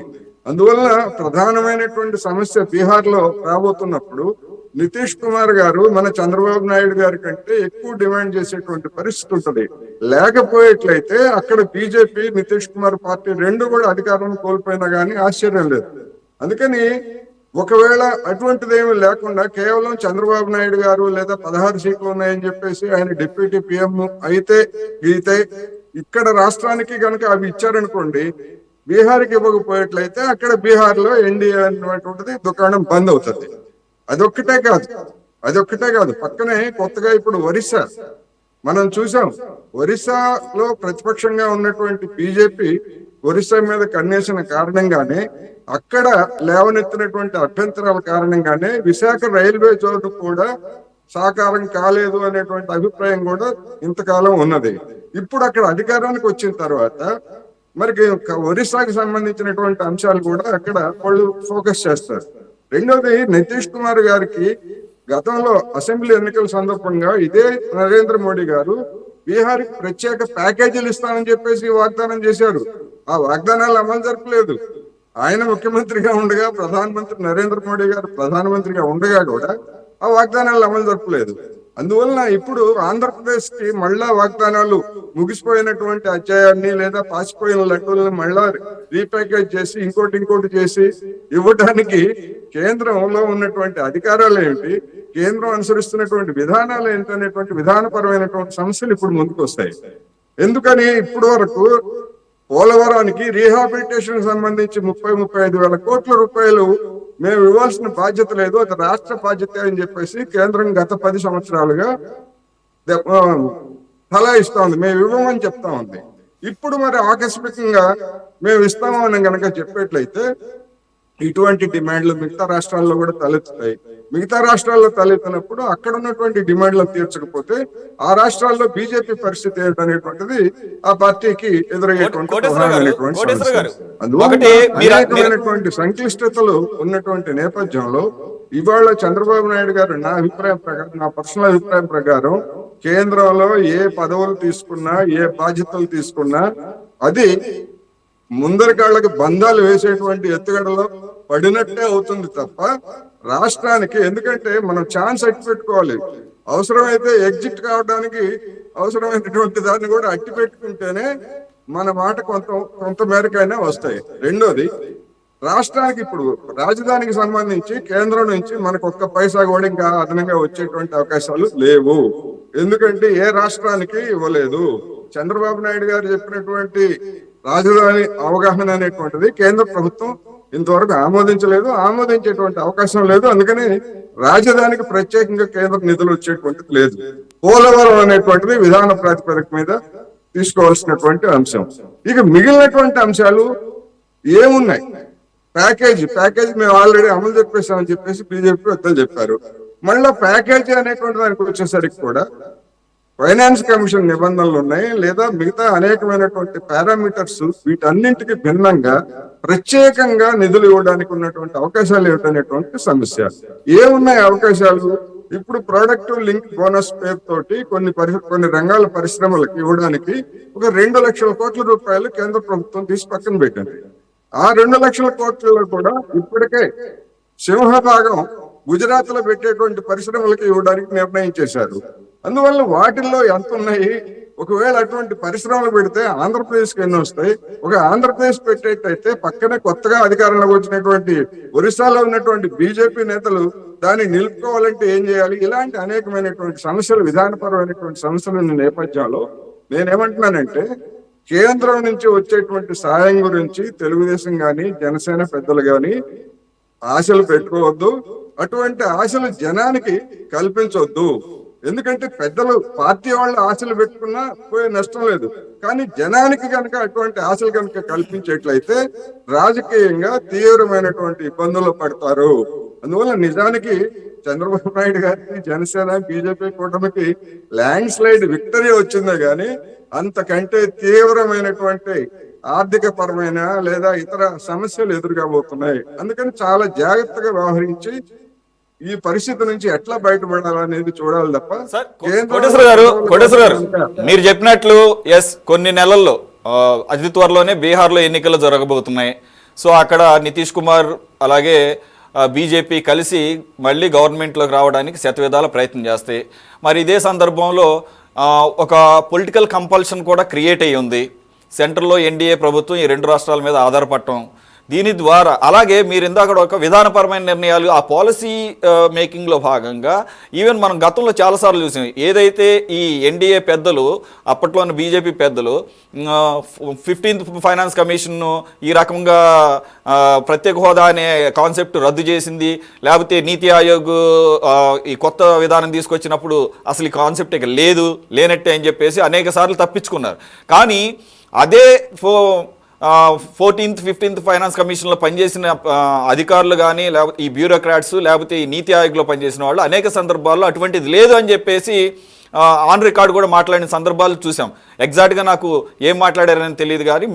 అందువల్ల ప్రధానమైనటువంటి సమస్య బీహార్ లో రాబోతున్నప్పుడు నితీష్ కుమార్ గారు మన చంద్రబాబు నాయుడు గారి కంటే ఎక్కువ డిమాండ్ చేసేటువంటి పరిస్థితి ఉంటుంది. లేకపోయేట్లయితే అక్కడ బీజేపీ, నితీష్ కుమార్ పార్టీ రెండు కూడా అధికారం కోల్పోయినా గానీ ఆశ్చర్యం లేదు. అందుకని ఒకవేళ అటువంటిది ఏమి లేకుండా కేవలం చంద్రబాబు నాయుడు గారు లేదా 16 సీట్లు ఉన్నాయని చెప్పేసి ఆయన డిప్యూటీ పిఎం అయితే గీతే ఇక్కడ రాష్ట్రానికి కనుక అవి ఇచ్చారనుకోండి, బీహార్కి ఇవ్వకపోయేట్లయితే అక్కడ బీహార్ లో ఎన్డీఏ అనేటువంటిది దుకాణం బంద్ అవుతుంది. అదొక్కటే కాదు, పక్కనే కొత్తగా ఇప్పుడు ఒరిస్సా మనం చూసాం. ఒరిస్సాలో ప్రతిపక్షంగా ఉన్నటువంటి బీజేపీ ఒరిస్సా మీద కన్నేసిన కారణంగానే, అక్కడ లేవనెత్తినటువంటి అభ్యంతరాల కారణంగానే విశాఖ రైల్వే జోన్ కూడా సాకారం కాలేదు అనేటువంటి అభిప్రాయం కూడా ఇంతకాలం ఉన్నది. ఇప్పుడు అక్కడ అధికారానికి వచ్చిన తర్వాత మరి ఒరిస్సాకి సంబంధించినటువంటి అంశాలు కూడా అక్కడ వాళ్ళు ఫోకస్ చేస్తారు. రెండోది, నితీష్ కుమార్ గారికి గతంలో అసెంబ్లీ ఎన్నికల సందర్భంగా ఇదే నరేంద్ర మోడీ గారు బీహార్కి ప్రత్యేక ప్యాకేజీలు ఇస్తానని చెప్పేసి వాగ్దానం చేశారు. ఆ వాగ్దానాలు అమలు జరపలేదు. ఆయన ముఖ్యమంత్రిగా ఉండగా, ప్రధానమంత్రి నరేంద్ర మోడీ గారు ప్రధానమంత్రిగా ఉండగా కూడా ఆ వాగ్దానాలు అమలు జరపలేదు. అందువలన ఇప్పుడు ఆంధ్రప్రదేశ్ కి మళ్ళా వాగ్దానాలు ముగిసిపోయినటువంటి అధ్యాయాన్ని లేదా పాసిపోయిన లడ్డూలను మళ్ళా రీప్యాకేజ్ చేసి ఇంకోటి చేసి ఇవ్వడానికి కేంద్రంలో ఉన్నటువంటి అధికారాలు ఏంటి, కేంద్రం అనుసరిస్తున్నటువంటి విధానాలు ఏంటి అనేటువంటి విధానపరమైనటువంటి సమస్యలు ఇప్పుడు ముందుకు వస్తాయి. ఎందుకని ఇప్పటి వరకు పోలవరానికి రీహాబిలిటేషన్ సంబంధించి 30-35 వేల కోట్ల రూపాయలు మేము ఇవ్వాల్సిన బాధ్యత లేదు, అది రాష్ట్ర బాధ్యత అని చెప్పేసి కేంద్రం గత 10 సంవత్సరాలుగా సలహా ఇస్తా ఉంది, మేము ఇవ్వమని చెప్తా ఉంది. ఇప్పుడు మరి ఆకస్మికంగా మేము ఇస్తామని కనుక చెప్పేట్లయితే ఇటువంటి డిమాండ్లు మిగతా రాష్ట్రాల్లో కూడా తలెత్తుతాయి. మిగతా రాష్ట్రాల్లో తలెత్తినప్పుడు అక్కడ ఉన్నటువంటి డిమాండ్లను తీర్చకపోతే ఆ రాష్ట్రాల్లో బీజేపీ పరిస్థితి ఏంటనేటువంటిది ఆ పార్టీకి ఎదురయ్యేటువంటి ప్రధానమైనటువంటి సమస్య. అందువల్ల అనేకమైనటువంటి సంక్లిష్టతలు ఉన్నటువంటి నేపథ్యంలో ఇవాళ చంద్రబాబు నాయుడు గారు నా అభిప్రాయం ప్రకారం, నా పర్సనల్ అభిప్రాయం ప్రకారం, కేంద్రంలో ఏ పదవులు తీసుకున్నా, ఏ బాధ్యతలు తీసుకున్నా అది ముందరి కాళ్ళకి బంధాలు వేసేటువంటి ఎత్తుగడలో పడినట్టే అవుతుంది తప్ప రాష్ట్రానికి, ఎందుకంటే మనం ఛాన్స్ అట్టి పెట్టుకోవాలి. అవసరమైతే ఎగ్జిట్ కావడానికి అవసరమైనటువంటి దాన్ని కూడా అట్టి పెట్టుకుంటేనే మన మాట కొంత మేరకైనా వస్తాయి. రెండోది, రాష్ట్రానికి ఇప్పుడు రాజధానికి సంబంధించి కేంద్రం నుంచి మనకు ఒక్క పైసా కూడా ఇంకా అదనంగా వచ్చేటువంటి అవకాశాలు లేవు. ఎందుకంటే ఏ రాష్ట్రానికి ఇవ్వలేదు. చంద్రబాబు నాయుడు గారు చెప్పినటువంటి రాజధాని అవగాహన అనేటువంటిది కేంద్ర ప్రభుత్వం ఇంతవరకు ఆమోదించలేదు, ఆమోదించేటువంటి అవకాశం లేదు. అందుకని రాజధానికి ప్రత్యేకంగా కేంద్ర నిధులు వచ్చేటువంటిది లేదు. పోలవరం అనేటువంటిది విధాన ప్రాతిపదిక మీద తీసుకోవాల్సినటువంటి అంశం. ఇక మిగిలినటువంటి అంశాలు ఏమున్నాయి? ప్యాకేజీ మేము ఆల్రెడీ అమలు చెప్పేసామని చెప్పేసి బీజేపీ పెద్దలు చెప్పారు. మళ్ళా ప్యాకేజీ అనేటువంటి దానికి వచ్చేసరికి కూడా ఫైనాన్స్ కమిషన్ నిబంధనలు ఉన్నాయి, లేదా మిగతా అనేకమైనటువంటి పారామీటర్స్, వీటన్నింటికి భిన్నంగా ప్రత్యేకంగా నిధులు ఇవ్వడానికి ఉన్నటువంటి అవకాశాలు ఏమిటనేటువంటి సమస్య. ఏమున్నాయి అవకాశాలు? ఇప్పుడు ప్రొడక్టివ్ లింక్ బోనస్ పేరు తోటి కొన్ని రంగాల పరిశ్రమలకు ఇవ్వడానికి ఒక 2 లక్షల కోట్ల రూపాయలు కేంద్ర ప్రభుత్వం తీసి పక్కన పెట్టింది. ఆ 2 లక్షల కోట్లలో కూడా ఇప్పటికే సింహభాగం గుజరాత్ లో పెట్టేటువంటి పరిశ్రమలకు ఇవ్వడానికి నిర్ణయం చేశారు. అందువల్ల వాటిల్లో ఎంత ఉన్నాయి, ఒకవేళ అటువంటి పరిశ్రమలు పెడితే ఆంధ్రప్రదేశ్కి ఎన్ని వస్తాయి? ఒక ఆంధ్రప్రదేశ్ పెట్టేటైతే పక్కనే కొత్తగా అధికారంలోకి వచ్చినటువంటి ఒరిస్సాలో ఉన్నటువంటి బీజేపీ నేతలు దాన్ని నిలుపుకోవాలంటే ఏం చేయాలి? ఇలాంటి అనేకమైనటువంటి సమస్యలు, విధానపరమైనటువంటి సమస్యల నేపథ్యంలో నేనేమంటున్నానంటే, కేంద్రం నుంచి వచ్చేటువంటి సహాయం గురించి తెలుగుదేశం గాని జనసేన పెద్దలు గాని ఆశలు పెట్టుకోవద్దు. అటువంటి ఆశలు జనానికి కల్పించవద్దు. ఎందుకంటే పెద్దలు పార్టీ వాళ్ళు ఆశలు పెట్టుకున్నా పోయే నష్టం లేదు. కానీ జనానికి కనుక అటువంటి ఆశలు కనుక కల్పించేట్లయితే రాజకీయంగా తీవ్రమైనటువంటి ఇబ్బందులు పడతారు. అందువల్ల నిజానికి చంద్రబాబు నాయుడు గారికి, జనసేన బీజేపీ కూటమికి ల్యాండ్ స్లైడ్ విక్టరీ వచ్చిందే గాని అంతకంటే తీవ్రమైనటువంటి ఆర్థిక పరమైన లేదా ఇతర సమస్యలు ఎదురుగాబోతున్నాయి. అందుకని చాలా జాగ్రత్తగా వ్యవహరించి ఈ పరిస్థితి నుంచి ఎట్లా బయటపడాలనేది చూడాలి తప్ప కోటేశ్వర గారు మీరు చెప్పినట్లు కొన్ని నెలల్లో అతి త్వరలోనే బీహార్లో ఎన్నికలు జరగబోతున్నాయి. సో అక్కడ నితీష్ కుమార్ అలాగే బీజేపీ కలిసి మళ్ళీ గవర్నమెంట్లోకి రావడానికి శతవిధాల ప్రయత్నం చేస్తాయి. మరి ఇదే సందర్భంలో ఒక పొలిటికల్ కంపల్షన్ కూడా క్రియేట్ అయ్యి ఉంది. సెంట్రల్లో ఎన్డీఏ ప్రభుత్వం ఈ రెండు రాష్ట్రాల మీద ఆధారపడటం, దీని ద్వారా అలాగే మీరు ఇందాక ఒక విధానపరమైన నిర్ణయాలు ఆ పాలసీ మేకింగ్లో భాగంగా ఈవెన్ మనం గతంలో చాలాసార్లు చూసాం. ఏదైతే ఈ ఎన్డీఏ పెద్దలు అప్పట్లోని బీజేపీ పెద్దలు 15th ఫైనాన్స్ కమిషన్ను ఈ రకంగా ప్రత్యేక హోదా అనే కాన్సెప్ట్ రద్దు చేసింది, లేకపోతే నీతి ఆయోగ్ ఈ కొత్త విధానం తీసుకొచ్చినప్పుడు అసలు ఈ కాన్సెప్ట్ ఇక లేనట్టే అని చెప్పేసి అనేక సార్లు తప్పించుకున్నారు. కానీ అదే 14th 15th ఫైనాన్స్ కమిషన్లో పనిచేసిన అధికారులు కానీ లేకపోతే ఈ బ్యూరోక్రాట్స్ లేకపోతే ఈ నీతి ఆయోగ్లో పనిచేసిన వాళ్ళు అనేక సందర్భాల్లో అటువంటిది లేదు అని చెప్పేసి ఆన్ రికార్డ్ కూడా మాట్లాడిన సందర్భాలు చూసాం. ఎగ్జాక్ట్గా నాకు ఏం మాట్లాడారని తెలియదు కానీ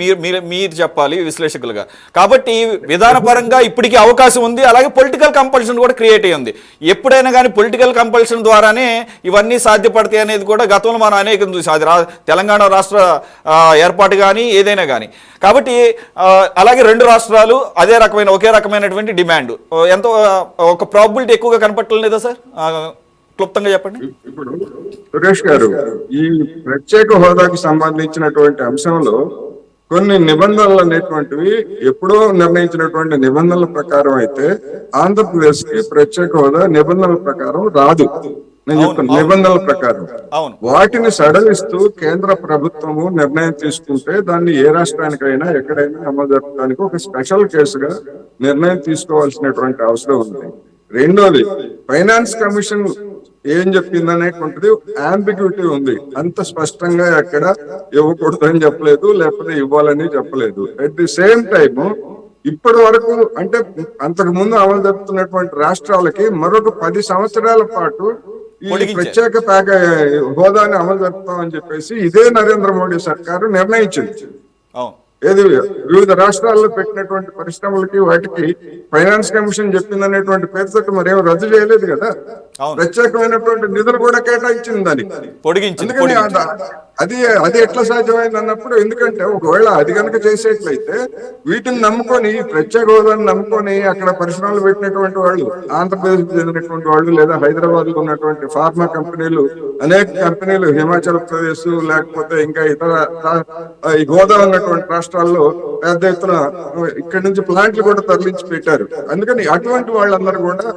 మీరు చెప్పాలి విశ్లేషకులుగా. కాబట్టి విధానపరంగా ఇప్పటికీ అవకాశం ఉంది, అలాగే పొలిటికల్ కంపల్షన్ కూడా క్రియేట్ అయ్యి ఉంది. ఎప్పుడైనా కానీ పొలిటికల్ కంపల్షన్ ద్వారానే ఇవన్నీ సాధ్యపడతాయి అనేది కూడా గతంలో మనం అనేకం చూసాం. అది తెలంగాణ రాష్ట్ర ఏర్పాటు కానీ ఏదైనా కానీ. కాబట్టి అలాగే రెండు రాష్ట్రాలు ఒకే రకమైనటువంటి డిమాండ్ ఎంతో ఒక ప్రాబిలిటీ ఎక్కువగా కనపడటం లేదా సార్? క్లుప్తంగా చెప్పండి. ఇప్పుడు సురేష్ గారు, ఈ ప్రత్యేక హోదాకి సంబంధించినటువంటి అంశంలో కొన్ని నిబంధనలు అనేటువంటివి ఎప్పుడో నిర్ణయించినటువంటి నిబంధనల ప్రకారం అయితే ఆంధ్రప్రదేశ్ కి ప్రత్యేక హోదా నిబంధనల ప్రకారం రాదు. నేను చెప్తాను, నిబంధనల ప్రకారం వాటిని సడలిస్తూ కేంద్ర ప్రభుత్వము నిర్ణయం తీసుకుంటే దాన్ని ఏ రాష్ట్రానికైనా ఎక్కడైనా అమలు జరపడానికి ఒక స్పెషల్ కేసుగా నిర్ణయం తీసుకోవాల్సినటువంటి అవసరం ఉంది. రెండోది, ఫైనాన్స్ కమిషన్ ఏం చెప్పిందనేటువంటిది అంబిగ్యూటీ ఉంది. అంత స్పష్టంగా ఎక్కడ ఇవ్వకూడదని చెప్పలేదు, లేకపోతే ఇవ్వాలని చెప్పలేదు. అట్ ది సేమ్ టైమ్ ఇప్పటి వరకు అంటే అంతకు ముందు అమలు జరుపుతున్నటువంటి రాష్ట్రాలకి మరొక 10 సంవత్సరాల పాటు ఈ ప్రత్యేక హోదాని అమలు జరుపుతామని చెప్పేసి ఇదే నరేంద్ర మోడీ సర్కారు నిర్ణయించింది. ఏది వివిధ రాష్ట్రాల్లో పెట్టినటువంటి పరిశ్రమలకి వాటికి ఫైనాన్స్ కమిషన్ చెప్పిందనేటువంటి పేరుతో మరేమో రద్దు చేయలేదు కదా. ప్రత్యేకమైనటువంటి నిధులు కూడా కేటాయించింది దానికి. అందుకని అది ఎట్లా సాధ్యమైంది అన్నప్పుడు, ఎందుకంటే ఒకవేళ అది కనుక చేసేట్లయితే వీటిని నమ్ముకొని, ప్రత్యేక హోదాన్ని నమ్ముకొని అక్కడ పరిశ్రమలు పెట్టినటువంటి వాళ్ళు, ఆంధ్రప్రదేశ్ చెందినటువంటి వాళ్ళు లేదా హైదరాబాద్ లో ఉన్నటువంటి ఫార్మా కంపెనీలు, అనేక కంపెనీలు హిమాచల్ ప్రదేశ్ లేకపోతే ఇంకా ఇతర ఈ హోదా ఉన్నటువంటి రాష్ట్రాల్లో పెద్ద ఎత్తున ఇక్కడి నుంచి ప్లాంట్లు కూడా తరలించి పెట్టారు. అందుకని అటువంటి వాళ్ళందరూ కూడా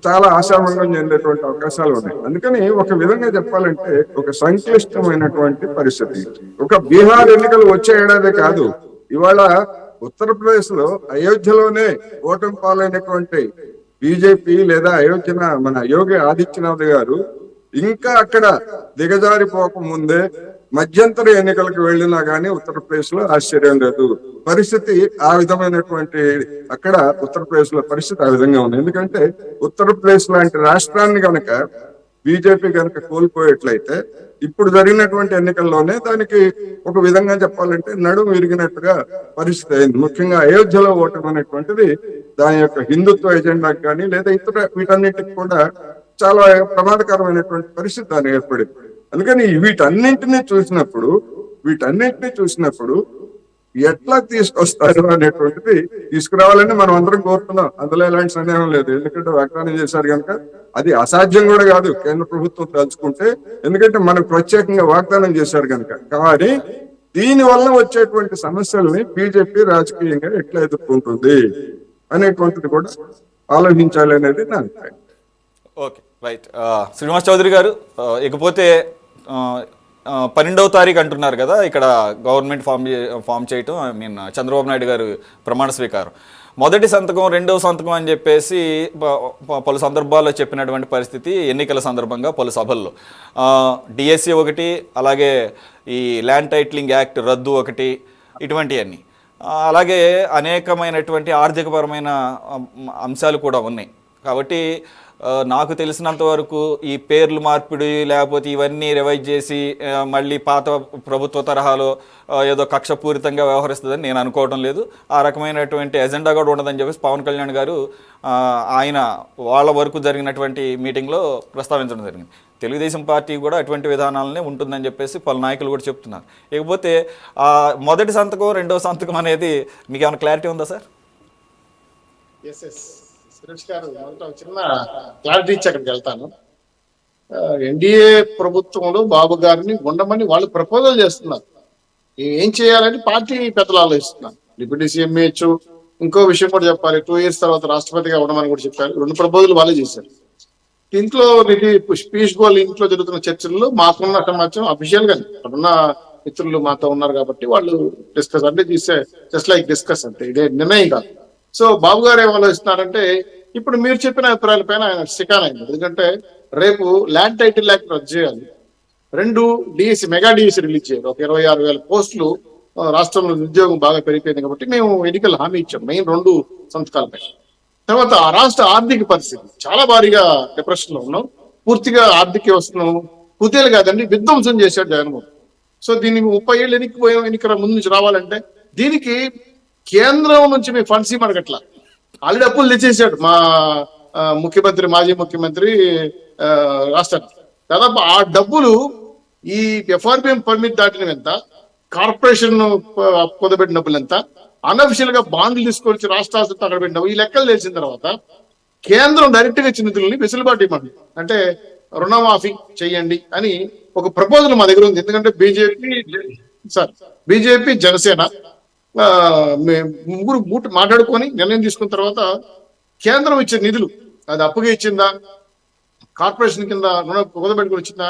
చాలా ఆశాభంగం చెందేటువంటి అవకాశాలు ఉన్నాయి. అందుకని ఒక విధంగా చెప్పాలంటే ఒక సంక్లిష్టమైనటువంటి పరిస్థితి. ఒక బీహార్ ఎన్నికలు వచ్చే ఏడాది కాదు, ఇవాళ ఉత్తరప్రదేశ్ లో అయోధ్యలోనే ఓటమి పాలైనటువంటి బీజేపీ లేదా మన యోగి ఆదిత్యనాథ్ గారు ఇంకా అక్కడ దిగజారిపోక ముందే మధ్యంతర ఎన్నికలకు వెళ్ళినా గానీ ఉత్తరప్రదేశ్ లో ఆశ్చర్యం లేదు. పరిస్థితి ఆ విధమైనటువంటి అక్కడ ఉత్తరప్రదేశ్ లో పరిస్థితి ఆ విధంగా ఉంది. ఎందుకంటే ఉత్తరప్రదేశ్ లాంటి రాష్ట్రాన్ని కనుక బీజేపీ కనుక కోల్పోయేట్లయితే ఇప్పుడు జరిగినటువంటి ఎన్నికల్లోనే దానికి ఒక విధంగా చెప్పాలంటే నడుము విరిగినట్టుగా పరిస్థితి అయింది. ముఖ్యంగా అయోధ్యలో ఓటమి అనేటువంటిది దాని యొక్క హిందుత్వ ఎజెండాకి కానీ లేదా ఇతర వీటన్నిటికి కూడా చాలా ప్రమాదకరమైనటువంటి పరిస్థితి దాన్ని ఏర్పడింది. అందుకని వీటన్నింటినీ చూసినప్పుడు ఎట్లా తీసుకొస్తారు అనేటువంటిది తీసుకురావాలని మనం అందరం కోరుతున్నాం. అందులో ఎలాంటి సందేహం లేదు. ఎందుకంటే వాగ్దానం చేశారు కనుక అది అసాధ్యం కూడా కాదు కేంద్ర ప్రభుత్వం తలుచుకుంటే, ఎందుకంటే మనకు ప్రత్యేకంగా వాగ్దానం చేశారు కనుక. కానీ దీని వల్ల వచ్చేటువంటి సమస్యల్ని బీజేపీ రాజకీయంగా ఎట్లా ఎదుర్కొంటుంది అనేటువంటిది కూడా ఆలోచించాలి అనేది నా అభిప్రాయం. Okay, right. శ్రీనివాస్ చౌదరి గారు, ఇకపోతే 12వ తారీఖు అంటున్నారు కదా ఇక్కడ గవర్నమెంట్ ఫామ్ చేయటం, చంద్రబాబు నాయుడు గారు ప్రమాణ స్వీకారం. మొదటి సంతకం, రెండవ సంతకం అని చెప్పేసి పలు సందర్భాల్లో చెప్పినటువంటి పరిస్థితి ఎన్నికల సందర్భంగా పలు సభల్లో. డిఎస్సి ఒకటి, అలాగే ఈ ల్యాండ్ టైటిలింగ్ యాక్ట్ రద్దు ఒకటి, ఇటువంటివన్నీ. అలాగే అనేకమైనటువంటి ఆర్థికపరమైన అంశాలు కూడా ఉన్నాయి. కాబట్టి నాకు తెలిసినంత వరకు ఈ పేర్లు మార్పిడి లేకపోతే ఇవన్నీ రివైజ్ చేసి మళ్ళీ పాత ప్రభుత్వ తరహాలో ఏదో కక్షపూరితంగా వ్యవహరిస్తుందని నేను అనుకోవడం లేదు. ఆ రకమైనటువంటి ఎజెండా కూడా ఉండదని చెప్పేసి పవన్ కళ్యాణ్ గారు ఆయన వాళ్ళ వరకు జరిగినటువంటి మీటింగ్లో ప్రస్తావించడం జరిగింది. తెలుగుదేశం పార్టీ కూడా అటువంటి విధానాలనే ఉంటుందని చెప్పేసి పలు నాయకులు కూడా చెప్తున్నారు. ఇకపోతే మొదటి సంతకం, రెండవ సంతకం అనేది మీకు ఏమైనా క్లారిటీ ఉందా సార్? సురేష్ గారు, చిన్న క్లారిటీ ఇచ్చి అక్కడికి వెళ్తాను. ఎన్డీఏ ప్రభుత్వంలో బాబు గారిని ఉండమని వాళ్ళు ప్రపోజల్ చేస్తున్నారు. ఏం చేయాలని పార్టీ పెద్దలు ఆలోచిస్తున్నారు. డిప్యూటీ సీఎం ఇవ్వచ్చు. ఇంకో విషయం కూడా చెప్పాలి, 2 years తర్వాత రాష్ట్రపతిగా ఉండమని కూడా చెప్పారు. 2 ప్రపోజల్ వాళ్ళే చేశారు. ఇంట్లో పీయూష్ గోయల్ ఇంట్లో జరుగుతున్న చర్చల్లో మాకున్న సమాచారం అఫీషియల్ గా అక్కడున్న మిత్రులు మాతో ఉన్నారు కాబట్టి వాళ్ళు డిస్కస్ అంటే జస్ట్ లైక్ డిస్కస్ అంటే ఇదే నిర్ణయం కాదు. సో బాబు గారు ఏం ఆలోచిస్తున్నారంటే, ఇప్పుడు మీరు చెప్పిన అభిప్రాయాల పైన ఆయన శిఖాన్ అయింది. ఎందుకంటే రేపు ల్యాండ్ టైటిల్ యాక్ట్ రద్దు చేయాలి, 2 డిఎస్సి మెగా డిఎస్సి రిలీజ్ చేయాలి. ఒక 26,000 పోస్టులు రాష్ట్రంలో ఉద్యోగం బాగా పెరిగిపోయింది కాబట్టి మేము ఎన్నికల హామీ ఇచ్చాం మెయిన్ 2 సంతకాలపై. తర్వాత ఆ రాష్ట్ర ఆర్థిక పరిస్థితి చాలా భారీగా డిప్రెషన్ లో ఉన్నాం. పూర్తిగా ఆర్థిక వ్యవస్థను కుదేలు కాదండి విధ్వంసం చేశాడు జగన్మోహన్. సో దీనికి 30 ఏళ్ళు ఎన్నికల ముందు నుంచి రావాలంటే దీనికి కేంద్రం నుంచి మీ ఫండ్స్ మనకట్లా ఆల్రెడీ అప్పులు తెచ్చేసాడు మా ముఖ్యమంత్రి, మాజీ ముఖ్యమంత్రి రాష్ట్రానికి. దాదాపు ఆ డబ్బులు ఈ ఎఫ్ఆర్బిఎం పర్మిట్ దాటిన ఎంత, కార్పొరేషన్ పొందబెట్టిన డబ్బులు ఎంత, అన్అఫిషియల్ గా బాండ్లు తీసుకొచ్చి రాష్ట్రాలతో అక్కడ పెట్టిన ఈ లెక్కలు తెలిసిన తర్వాత కేంద్రం డైరెక్ట్ గా ఇచ్చిన నిధులని వెసులుబాటు ఇవ్వండి, అంటే రుణమాఫీ చెయ్యండి అని ఒక ప్రపోజల్ మా దగ్గర ఉంది. ఎందుకంటే బీజేపీ జనసేన ముగ్గురు మాట్లాడుకొని నిర్ణయం తీసుకున్న తర్వాత కేంద్రం ఇచ్చే నిధులు అది అప్పుగా ఇచ్చిందా, కార్పొరేషన్ కింద రుణ కుదబెట్టుకుని ఇచ్చిందా,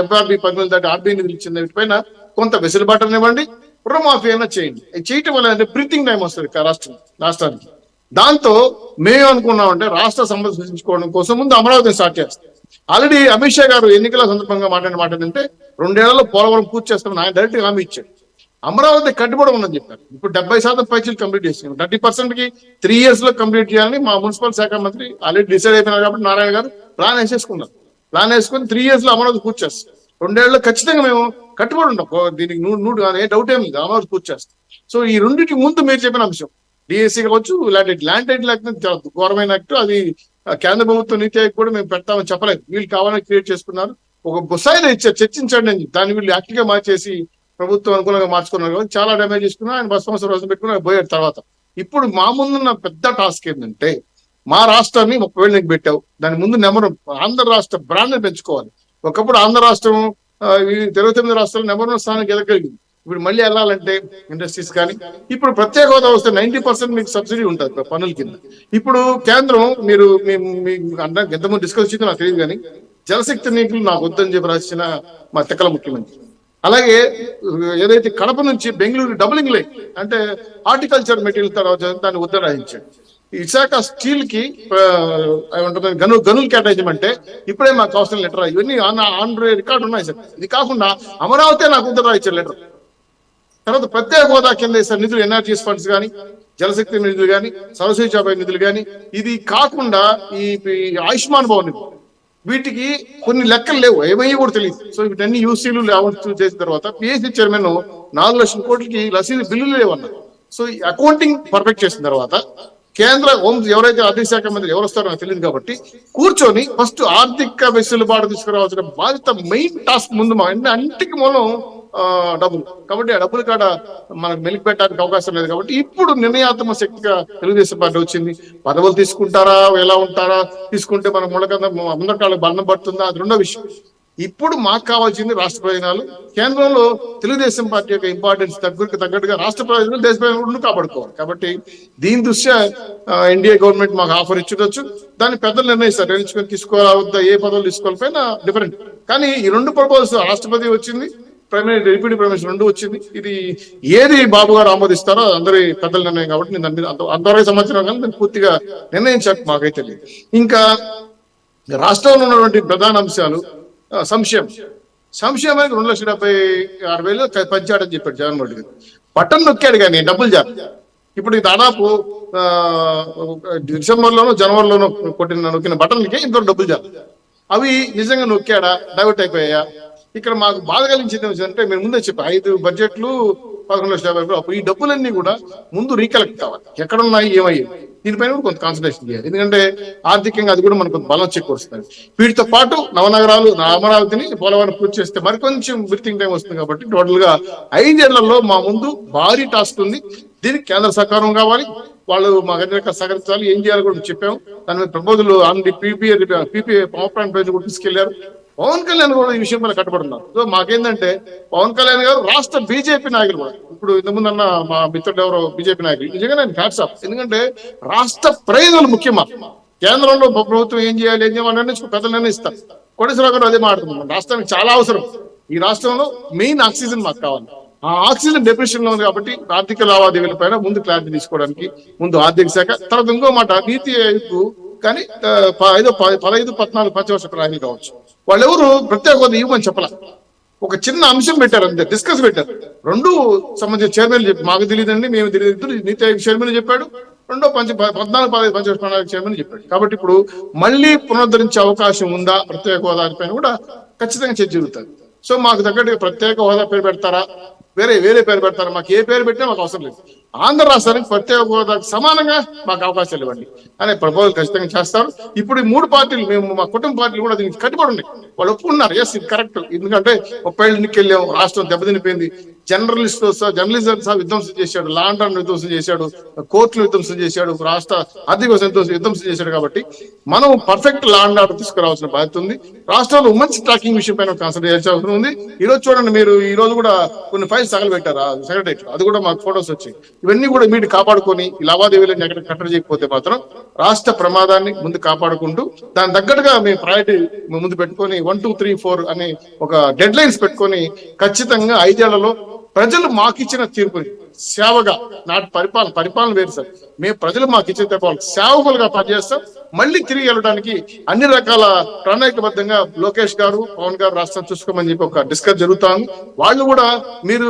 ఎఫ్ఆర్బి 10 దాటి ఆర్బీఐ నిధులు ఇచ్చిందా, వీటిపైన కొంత వెసులుబాటు ఇవ్వండి, రుణమాఫీ అయినా చేయండి. చేయటం వల్ల బ్రీతింగ్ టైం వస్తుంది రాష్ట్రానికి. దాంతో మేము అనుకున్నామంటే రాష్ట్ర సంరక్షించుకోవడం కోసం ముందు అమరావతిని స్టార్ట్ చేస్తాం. ఆల్రెడీ అమిత్ షా గారు ఎన్నికల సందర్భంగా మాట్లాడిన మాట ఏంటంటే 2 ఏళ్లలో పోలవరం పూర్తి చేస్తామని ఆయన డైరెక్ట్ హామీ ఇచ్చాడు. అమరావతి కట్టుబడి ఉందని చెప్పారు. ఇప్పుడు 70% పైచీలు కంప్లీట్ చేసినాం. 30% కి 3 years లో కంప్లీట్ చేయాలని మా మున్సిపల్ శాఖ మంత్రి ఆల్రెడీ డిసైడ్ అయిపోయినారు కాబట్టి నారాయణ గారు ప్లాన్ వేసేసుకున్నారు. ప్లాన్ వేసుకుని 3 years లో అమరావతి పూర్తి చేస్తాం. 2 ఏళ్లలో ఖచ్చితంగా మేము కట్టుబడి ఉంటాం. దీనికి ఏ డౌట్ ఏం లేదు, అమరావతి పూర్తి చేస్తాం. సో ఈ రెండింటికి ముందు మీరు చెప్పిన అంశం డిఎస్సీ కావచ్చు, ల్యాండ్ టైటిల్ యాక్ట్ చాలా ఘోరమైన యాక్ట్. అది కేంద్ర ప్రభుత్వ నీతి ఆయోగ్ కూడా మేము పెడతామని చెప్పలేదు, వీళ్ళు కావాలని క్రియేట్ చేసుకున్నారు. ఒక బుసాయిలో ఇచ్చారు, చర్చించండి అని. దాన్ని వీళ్ళు యాక్ట్ గా మార్చేసి ప్రభుత్వం అనుకూలంగా మార్చుకున్నారు కాబట్టి చాలా డ్యామేజ్ చేసుకున్నారు. ఆయన బస్ సంవత్సరం రోజు పెట్టుకుని పోయాడు. తర్వాత ఇప్పుడు మా ముందున్న పెద్ద టాస్క్ ఏంటంటే, మా రాష్ట్రాన్ని 30 ఏళ్ళకి పెట్టావు, దాని ముందు నెంబర్ ఆంధ్ర రాష్ట్ర బ్రాండ్ పెంచుకోవాలి. ఒకప్పుడు ఆంధ్ర రాష్ట్రం 29 రాష్ట్రాలు నెంబర్ 1 స్థానానికి ఎదగలిగింది. ఇప్పుడు మళ్ళీ వెళ్ళాలంటే ఇండస్ట్రీస్ కానీ ఇప్పుడు ప్రత్యేక హోదా వస్తే 90% మీకు సబ్సిడీ ఉంటుంది పనుల కింద. ఇప్పుడు కేంద్రం మీరు ఎంతమంది డిస్కస్ చేస్తే నాకు తెలియదు కానీ జలశక్తి నీకులు నాకు వద్దని చెప్పి రాసిన మా తెక్కల ముఖ్యమంత్రి. అలాగే ఏదైతే కడప నుంచి బెంగళూరు డబులింగ్ లైన్ అంటే హార్టికల్చర్ మెటీరియల్ తర్వాత దాన్ని ఉత్తరాయించాడు. విశాఖ స్టీల్ కి గనులు కేటాయించమంటే ఇప్పుడే మాకు అవసరం లెటర్, ఇవన్నీ ఆన్ రికార్డు ఉన్నాయి సార్. ఇది కాకుండా అమరావతి నాకు ఉత్తరాయించారు లెటర్. తర్వాత ప్రత్యేక హోదా కింద సార్ నిధులు ఎన్ఆర్జీఎస్ ఫండ్స్ కానీ, జలశక్తి నిధులు కానీ, సరస్వతి చాపై నిధులు కానీ, ఇది కాకుండా ఈ ఆయుష్మాన్ భవన్ వీటికి కొన్ని లెక్కలు లేవు, ఏమయ్యో కూడా తెలియదు. సో వీటన్ని యూసీలు లేవచ్చు చేసిన తర్వాత పిఎస్సీ చైర్మన్ 4 లక్షల కోట్లకి రసీదు బిల్లులు లేవన్నారు. సో ఈ అకౌంటింగ్ పర్ఫెక్ట్ చేసిన తర్వాత కేంద్ర ఎవరైతే ఆర్థిక శాఖ మంత్రి ఎవరు వస్తారో నాకు తెలియదు కాబట్టి కూర్చొని ఫస్ట్ ఆర్థిక వెసులుబాటు తీసుకురావాల్సిన బాధ్యత మెయిన్ టాస్క్ ముందు మా అన్నిటికీ మూలం డబ్బులు. కాబట్టి ఆ డబ్బులు కాడ మనకు మెలికి పెట్టడానికి అవకాశం లేదు. కాబట్టి ఇప్పుడు నిర్ణయాత్మక శక్తిగా తెలుగుదేశం పార్టీ వచ్చింది. పదవులు తీసుకుంటారా, ఎలా ఉంటారా, తీసుకుంటే మన ముందకాళ్ళకి బంధం పడుతుందా, అది రెండో విషయం. ఇప్పుడు మాకు కావాల్సింది రాష్ట్ర ప్రయోజనాలు. కేంద్రంలో తెలుగుదేశం పార్టీ యొక్క ఇంపార్టెన్స్ తగ్గట్టుగా రాష్ట్ర ప్రయోజనాలు, దేశ ప్రయోజనాలు కాపాడుకోవాలి. కాబట్టి దీని దృష్ట్యా ఎన్డీఏ గవర్నమెంట్ మాకు ఆఫర్ ఇచ్చుకోవచ్చు. దాన్ని పెద్దలు నిర్ణయిస్తారు, నిర్ణయించుకొని తీసుకోవాలా, ఏ పదవులు తీసుకోవాలిపైన డిఫరెంట్. కానీ ఈ రెండు ప్రపోజల్స్ రాష్ట్రపతి వచ్చింది, డిప్యూటీ ప్రైమ్ మినిస్టర్ రెండు వచ్చింది. ఇది ఏది బాబు గారు ఆమోదిస్తారో అందరి పెద్దల నిర్ణయం. కాబట్టి నేను దాని మీద అంతవరకు సంవత్సరం కానీ నేను పూర్తిగా నిర్ణయించాక మాకైతే లేదు. ఇంకా రాష్ట్రంలో ఉన్నటువంటి ప్రధాన అంశాలు సంక్షేమానికి 2,76,000 పంచాడని చెప్పాడు జగన్మోహన్ రెడ్డి గారు. బటన్ నొక్కాడు కానీ డబ్బులు జారు. ఇప్పుడు దాదాపు డిసెంబర్లోనో జనవరిలోనో నొక్కిన బటన్లకి ఇంత డబ్బులు జారు. అవి నిజంగా నొక్కాడా, డైవర్ట్ అయిపోయా? ఇక్కడ మాకు బాధ కలిగించింది ఏంటంటే, మీరు ముందే చెప్పి 5 బడ్జెట్లు 11,50,000 అప్పుడు ఈ డబ్బులన్నీ కూడా ముందు రీకలెక్ట్ కావాలి, ఎక్కడున్నాయి, ఏమయ్యాయి, దీనిపైన కూడా కొంత కాన్సన్ట్రేషన్ చేయాలి. ఎందుకంటే ఆర్థికంగా అది కూడా మనకు బలం చేకూరుస్తుంది. వీటితో పాటు నవనగరాలు, అమరావతిని, పోలవరం పూర్తి చేస్తే మరికొంచెం బ్రీతింగ్ టైం వస్తుంది. కాబట్టి టోటల్ గా 5 ఏళ్లలో మా ముందు భారీ టాస్క్ ఉంది. దీనికి కేంద్ర సహకారం కావాలి, వాళ్ళు మా దగ్గర సహకరించాలి. ఏం చేయాలి కూడా చెప్పాము. దాని మీద proposal already PPA power plant పైన కూడా తీసుకెళ్లారు. పవన్ కళ్యాణ్ కూడా ఈ విషయం మీద కట్టుబడున్నారు. సో మాకేంటంటే పవన్ కళ్యాణ్ గారు రాష్ట్ర బీజేపీ నాయకులు కూడా, ఇప్పుడు ఇంతకుముందు అన్న మా మిత్రుడు ఎవరో బీజేపీ నాయకులు, నిజంగా నేను హ్యాట్స్ ఆఫ్. ఎందుకంటే రాష్ట్ర ప్రయోజనాలు ముఖ్యమా, కేంద్రంలో ప్రభుత్వం ఏం చేయాలి, పెద్దలు నిర్ణయిస్తారు. కోటేశ్వరరావు గారు అదే మాట్లాడుతున్నాం. రాష్ట్రానికి చాలా అవసరం. ఈ రాష్ట్రంలో మెయిన్ ఆక్సిజన్ మాకు కావాలి. ఆ ఆక్సిజన్ డిప్రెషన్ లో ఉంది. కాబట్టి ఆర్థిక లావాదేవీల పైన ముందు క్లారిటీ తీసుకోవడానికి ముందు ఆర్థిక శాఖ, తర్వాత ఇంకో మాట నీతి ఆయోగ్ కానీ 15-14 పంచవర్ష ప్రణాళికలు కావచ్చు. వాళ్ళెవరు ప్రత్యేక హోదా ఇవ్వమని చెప్పాల, ఒక చిన్న అంశం పెట్టారు అంతే, డిస్కస్ పెట్టారు. రెండు సంబంధించిన చైర్మన్ చెప్పి, మాకు తెలియదండి, మేము తెలియదు, నీతి ఆయోగ్ చైర్మన్ చెప్పాడు, 14-15 పంచవర్ష ప్రణాళిక చైర్మన్ చెప్పాడు. కాబట్టి ఇప్పుడు మళ్ళీ పునరుద్ధరించే అవకాశం ఉందా ప్రత్యేక హోదా పైన కూడా ఖచ్చితంగా చర్చ జరుగుతుంది. సో మాకు తగ్గట్టుగా ప్రత్యేక హోదా పేరు పెడతారా, వేరే పేరు పెడతారా, మాకు ఏ పేరు పెట్టినా మాకు అవసరం లేదు. ఆంధ్ర రాష్ట్రానికి ప్రత్యేక హోదాకు సమానంగా మాకు అవకాశాలు ఇవ్వండి అనే ప్రపోజల్ ఖచ్చితంగా చేస్తారు. ఇప్పుడు ఈ 3 పార్టీలు, మేము మా కుటుంబ పార్టీలు కూడా దీనికి కట్టుబడి ఉన్నాయి. వాళ్ళు ఒప్పుకున్నారు, ఎస్ ఇది కరెక్ట్. ఎందుకంటే 30 ఏళ్ళు ఎన్నికెళ్ళాం, రాష్ట్రం దెబ్బతినిపోయింది. జర్నలిజం విధ్వంసం చేశాడు, లా అండ్ ఆర్డర్ విధ్వంసం చేశాడు, కోర్టులు విధ్వంసం చేశాడు, రాష్ట్ర ఆర్థిక విధ్వంసం చేశాడు. కాబట్టి మనం పర్ఫెక్ట్ లా అండ్ ఆర్డర్ తీసుకురావాల్సిన బాధ్యత ఉంది. రాష్ట్రంలో ఉమెన్స్ ట్రాకింగ్ విషయం పైన కాన్సన్ట్రేట్ చేయాల్సిన అవసరం ఉంది. ఈ రోజు చూడండి, మీరు ఈ రోజు కూడా కొన్ని ఫైల్స్ తగలబెట్టారు సెక్రటరీ, అది కూడా మాకు ఫోటోస్ వచ్చాయి. ఇవన్నీ కూడా మీరు కాపాడుకొని ఈ లావాదేవీలను ఎక్కడ కట్టడి చేయకపోతే మాత్రం రాష్ట్ర ప్రమాదాన్ని ముందు కాపాడుకుంటూ దాని తగ్గట్టుగా మేము ప్రయారిటీ ముందు పెట్టుకొని 1, 2, 3, 4 అనే ఒక డెడ్ లైన్స్ పెట్టుకొని ఖచ్చితంగా 5 ఏళ్లలో ప్రజలు మాకిచ్చిన తీర్పుని సేవగా, నాటి పరిపాలన వేరు సార్, మేము ప్రజలు మాకు ఇచ్చిన సేవకులుగా పనిచేస్తాం. మళ్ళీ తిరిగి వెళ్ళడానికి అన్ని రకాల ప్రణాళికబద్ధంగా లోకేష్ గారు, పవన్ గారు రాష్ట్రం చూసుకోమని చెప్పి ఒక డిస్కస్ జరుగుతాను. వాళ్ళు కూడా మీరు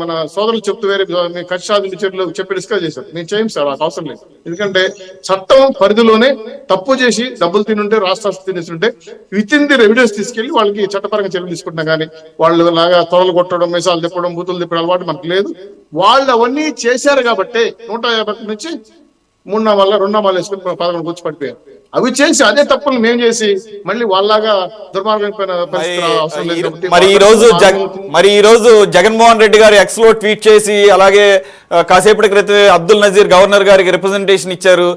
మన సోదరులు చెప్తూ వేరే కక్ష సాధించర్లు చెప్పి డిస్కస్ చేశారు. నేను చేయం సార్, నాకు అవసరం లేదు. ఎందుకంటే చట్టం పరిధిలోనే తప్పు చేసి డబ్బులు తినుంటే, రాష్ట్ర తినేస్తుంటే విత్ ఇన్ ది రెవిడెన్స్ తీసుకెళ్లి వాళ్ళకి చట్టపరంగా చర్యలు తీసుకుంటున్నా. కానీ వాళ్ళు లాగా తొలలు కొట్టడం, మీసాలు తిప్పడం, బూతులు తిప్పడం అలవాటు మనకు లేదు. వాళ్ళు అవన్నీ చేశారు కాబట్టి 150 నుంచి 3 నామాల 2 నామాలు వేసుకుని 11 కూర్చి పడిపోయారు. అవి చేసి అదే తప్పులు మేము చేసి మళ్ళీ వాళ్ళలాగా దుర్మార్గమైన పరిస్థితి అవసరం లేదు. మరి ఈ రోజు జగన్మోహన్ రెడ్డి గారు ఎక్స్ లో ట్వీట్ చేసి, అలాగే కాసేపటి క్రితం అబ్దుల్ నజీర్ గవర్నర్ గారికి రిప్రజెంటేషన్ ఇచ్చారు.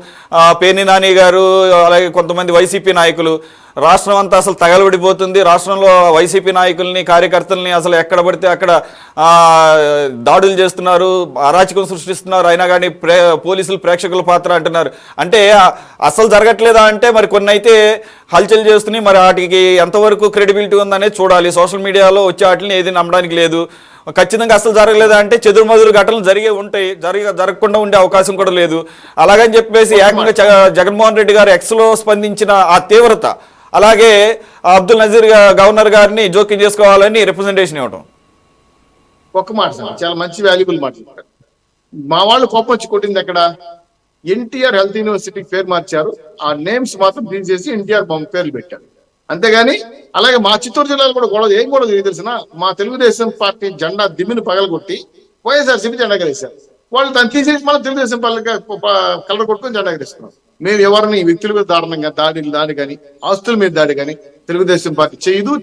పేర్ని నాని గారు, అలాగే కొంతమంది వైసీపీ నాయకులు, రాష్ట్రం అంతా అసలు తగలబడిపోతుంది, రాష్ట్రంలో వైసీపీ నాయకుల్ని, కార్యకర్తల్ని అసలు ఎక్కడ పడితే అక్కడ దాడులు చేస్తున్నారు, అరాచకం సృష్టిస్తున్నారు, అయినా కానీ పోలీసులు ప్రేక్షకుల పాత్ర అంటున్నారు. అంటే అసలు జరగట్లేదా అంటే మరి కొన్ని అయితే హల్చల్ చేస్తున్నాయి. మరి వాటికి ఎంతవరకు క్రెడిబిలిటీ ఉందనేది చూడాలి. సోషల్ మీడియాలో వచ్చే వాటిని ఏది నమ్మడానికి లేదు. ఖచ్చితంగా అసలు జరగలేదా అంటే చెదురుమదురు ఘటనలు జరిగే ఉంటాయి, జరగకుండా ఉండే అవకాశం కూడా లేదు. అలాగని చెప్పేసి ఏకంగా జగన్మోహన్ రెడ్డి గారు ఎక్స్లో స్పందించిన ఆ తీవ్రత, అలాగే అబ్దుల్ నజీర్ గవర్నర్ గారిని జోక్యం చేసుకోవాలని రిప్రజెంటేషన్ ఇవ్వడం. ఒక్క మాట సార్, చాలా మంచి వాల్యుబుల్ మాట. మా వాళ్ళు కోపం వచ్చి కొట్టింది ఎక్కడ, ఎన్టీఆర్ హెల్త్ యూనివర్సిటీకి పేరు మార్చారు, ఆ నేమ్స్ మాత్రం తీసేసి ఎన్టీఆర్ పేర్లు పెట్టారు. అంతేగాని అలాగే మా చిత్తూరు జిల్లాలో కూడా ఏం గొడవ తెలిసిన, మా తెలుగుదేశం పార్టీ జెండా దిమ్మిని పగలగొట్టి వైఎస్ఆర్సీపీ జెండా ఎగరేశారు. వాళ్ళు దాన్ని తీసేసి మళ్ళీ తెలుగుదేశం కలర్ కొట్టుకొని జెండా ఎగరేస్తున్నారు. మేము ఎవరిని వ్యక్తుల మీద దారుణంగా దాడి కానీ ఆస్తుల మీద దాడి కానీ తెలుగుదేశం పార్టీ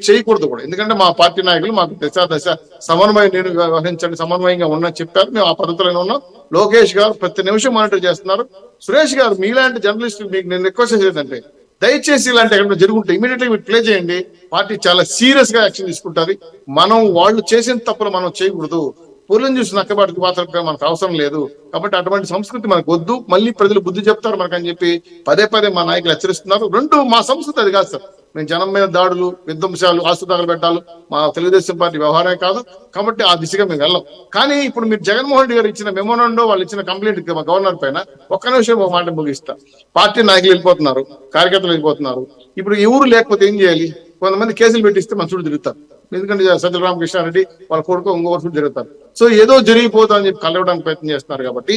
చేయకూడదు కూడా. ఎందుకంటే మా పార్టీ నాయకులు మాకు దశ సమన్వయం నేను వ్యవహరించండి, సమన్వయంగా ఉన్నా చెప్పారు. మేము ఆ పద్ధతిలోనే ఉన్నాం. లోకేష్ గారు ప్రతి నిమిషం మానిటర్ చేస్తున్నారు. సురేష్ గారు మీలాంటి జర్నలిస్టులు మీకు నేను రిక్వెస్ట్ చేసేదంటే దయచేసి ఇలాంటి ఎక్కడ జరుగుంటే ఇమీడియట్లీ మీరు ప్లే చేయండి. పార్టీ చాలా సీరియస్ గా యాక్షన్ తీసుకుంటుంది. మనం వాళ్ళు చేసిన తప్పులు మనం చేయకూడదు. పూలను చూసి నక్కబాటికి పాత్ర మనకు అవసరం లేదు. కాబట్టి అటువంటి సంస్కృతి మనకు వద్దు. మళ్ళీ ప్రజలు బుద్ధి చెప్తారు మనకు అని చెప్పి పదే మా నాయకులు హెచ్చరిస్తున్నారు. మా సంస్కృతి అది కాదు సార్. మేము జనం మీద దాడులు, విధ్వంసాలు, ఆస్తు తగలబెట్టాలు మా తెలుగుదేశం పార్టీ వ్యవహారమే కాదు. కాబట్టి ఆ దిశగా మేము వెళ్ళాం. కానీ ఇప్పుడు మీరు జగన్మోహన్ రెడ్డి గారు ఇచ్చిన మెమోనండో వాళ్ళు ఇచ్చిన కంప్లైంట్ గవర్నర్ పైన ఒక్క నిమిషం ఒక మాట ముగిస్తా. పార్టీ నాయకులు వెళ్ళిపోతున్నారు, కార్యకర్తలు వెళ్ళిపోతున్నారు. ఇప్పుడు ఎవరు లేకపోతే ఏం చేయాలి? కొంతమంది కేసులు పెట్టిస్తే మన చుట్టూ తిరుగుతారు. ఎందుకంటే సజ్జల రామకృష్ణారెడ్డి వాళ్ళ కొడుకు ఇంకొకరు చుట్టూ తిరుగుతారు. సో ఏదో జరిగిపోతుందని చెప్పి కలవడానికి ప్రయత్నం చేస్తున్నారు. కాబట్టి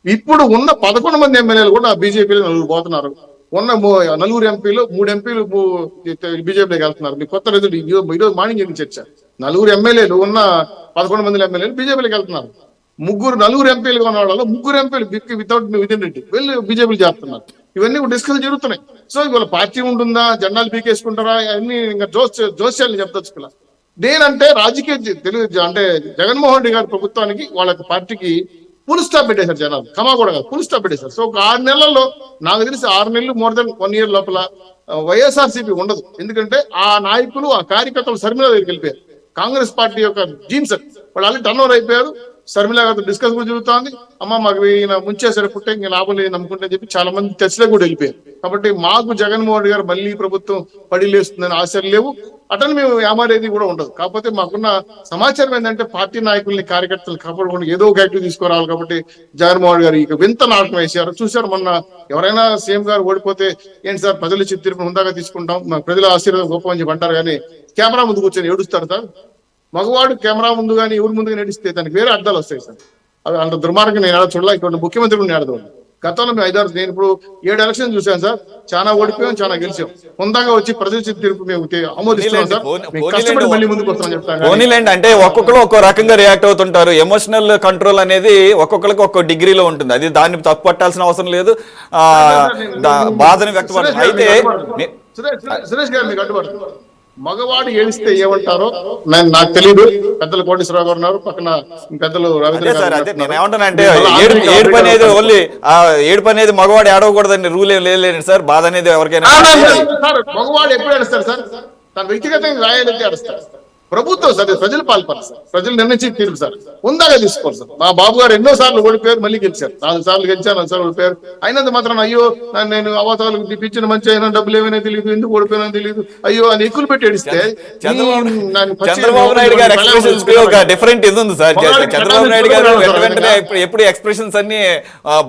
ఇప్పుడు ఉన్న 11 మంది ఎమ్మెల్యేలు కూడా బీజేపీలో 4 పోతున్నారు. ఉన్న 4 ఎంపీలు 3 ఎంపీలు బీజేపీలోకి వెళ్తున్నారు. మీ కొత్త రిజల్ట్ ఈరోజు మార్నింగ్ జరిగిన చర్చ. 4 ఎమ్మెల్యేలు ఉన్న 11 మంది ఎమ్మెల్యేలు బీజేపీలోకి వెళ్తున్నారు. 4 ఎంపీలుగా ఉన్న వాళ్ళలో 3 ఎంపీలు వితౌట్ విదిన్ రెడ్డి వెళ్ళి బీజేపీలు చేస్తున్నారు. ఇవన్నీ డిస్కస్ జరుగుతున్నాయి. సో ఇవాళ పార్టీ ఉంటుందా, జెండాలు పీకేసుకుంటారా, అన్ని ఇంకా జోస్యాలు చెప్తా. నేనంటే రాజకీయ అంటే జగన్మోహన్ రెడ్డి గారి ప్రభుత్వానికి వాళ్ళ పార్టీకి ఫుల్ స్టాప్ పెట్టేశారు జనాలు. కమా కూడా కాదు, ఫుల్ స్టాప్ పెట్టేశారు. సో ఒక 6 నెలల్లో నాకు తెలిసి 6 నెలలు మోర్ దెన్ 1 year లోపల వైఎస్ఆర్సీపీ ఉండదు. ఎందుకంటే ఆ నాయకులు ఆ కార్యకర్తలు శర్మిల దగ్గరికి వెళ్ళిపోయారు. కాంగ్రెస్ పార్టీ యొక్క జీన్స్ వాళ్ళు ఆల్రెడీ టర్న్ ఓవర్ అయిపోయారు. శర్మిల గారితో డిస్కస్ కూడా జరుగుతుంది. అమ్మ మాకు ఈయన ముంచేసరి పుట్టే ఇంకా లాభం లేదు నమ్ముకుంటే చెప్పి చాలా మంది చర్చలో కూడా వెళ్ళిపోయారు. కాబట్టి మాకు జగన్మోహన్ రెడ్డి గారు మళ్ళీ ప్రభుత్వం పడిలేస్తుందని ఆశలు లేవు. అటని మేము ఏమారేది కూడా ఉండదు. కాకపోతే మాకున్న సమాచారం ఏంటంటే పార్టీ నాయకుల్ని కార్యకర్తలు కాపాడుకుంటూ ఏదో ఒక యాక్టివ్ తీసుకురావాలి. కాబట్టి జగన్మోహన్ గారు ఇక వింత నాటకం వేసారు. చూశారు మొన్న ఎవరైనా సీఎం గారు ఓడిపోతే ఏంటి సార్ ప్రజలు ఇచ్చి తీర్పును హుందాగా తీసుకుంటాం, ప్రజల ఆశీర్వాదం గొప్ప అని చెప్పి అంటారు. కానీ కెమెరా ముందు కూర్చొని ఏడుస్తారు సార్. మగవాడు కెమెరా ముందు కానీ ఎవరి ముందుగా నడిస్తే దానికి వేరే అర్థాలు వస్తాయి సార్. అవి అంత దుర్మార్గం నేను చూడలే. ఇక్కడ ముఖ్యమంత్రి కూడా ఆడదు. గతంలో మేము 5-6 నేను ఇప్పుడు 7 ఎలక్షన్ చూసాను సార్. చాలా ఓడిపోయాం, చాలా గెలిచాం. హుందాగా వచ్చి ప్రజల తీర్పు మేము ఆమోదిస్తున్నాం సార్. కష్టపడి మళ్ళీ ముందుకు వస్తామని చెప్తాను. పోనీలేండి, అంటే ఒక్కొక్కరు ఒక్కో రకంగా రియాక్ట్ అవుతుంటారు. ఎమోషనల్ కంట్రోల్ అనేది ఒక్కొక్కరికి ఒక్కో డిగ్రీలో ఉంటుంది. అది దాన్ని తప్పు పట్టాల్సిన అవసరం లేదు. బాధని వ్యక్తపడుతుంది. అయితే సురేష్ గారు మీకు అడ్డుపడుతుంది. మగవాడు ఏడిస్తే ఏమంటారో నాకు తెలియదు. పెద్దలు కోటేశ్వరరావు గారు ఉన్నారు పక్కన, పెద్దలు రవీంద్ర నేనేమంటానంటే ఏడుపు అనేది ఓన్లీ ఏడుపు అనేది మగవాడు ఏడవకూడదని రూల్ ఏం లేదు సార్. బాధ అనేది ఎవరికైనా మగవాడు ఎప్పుడు ఏడుస్తారు సార్? తన వ్యక్తిగతంగా రాయాలంటే ఏడుస్తారు. ప్రభుత్వం సార్, ప్రజలు పాల్పడారు సార్. ప్రజలు నిర్ణయించి తీర్పు సార్. ఉందాగా తీసుకోవాలి సార్. మా బాబు గారు ఎన్నో సార్లు ఓడిపోయారు, మళ్ళీ గెలిచారు. 4 సార్లు గెలిచారు, 4 సార్లు ఓడిపోయారు. అయినంత మాత్రం అయ్యో నేను అవతాలు ఇప్పించిన మంచి అయినా డబ్బులు ఏమైనా తెలియదు, ఎందుకు ఓడిపోయినా తెలియదు, అయ్యో అని ఎక్కులు పెట్టి ఏడిస్తే చంద్రబాబు నాయుడు గారు ఎక్స్ప్రెషన్స్ ఒక డిఫరెంట్ ఇది ఉంది సార్. చంద్రబాబు నాయుడు గారు వెంటనే ఎప్పుడు ఎక్స్ప్రెషన్స్ అన్ని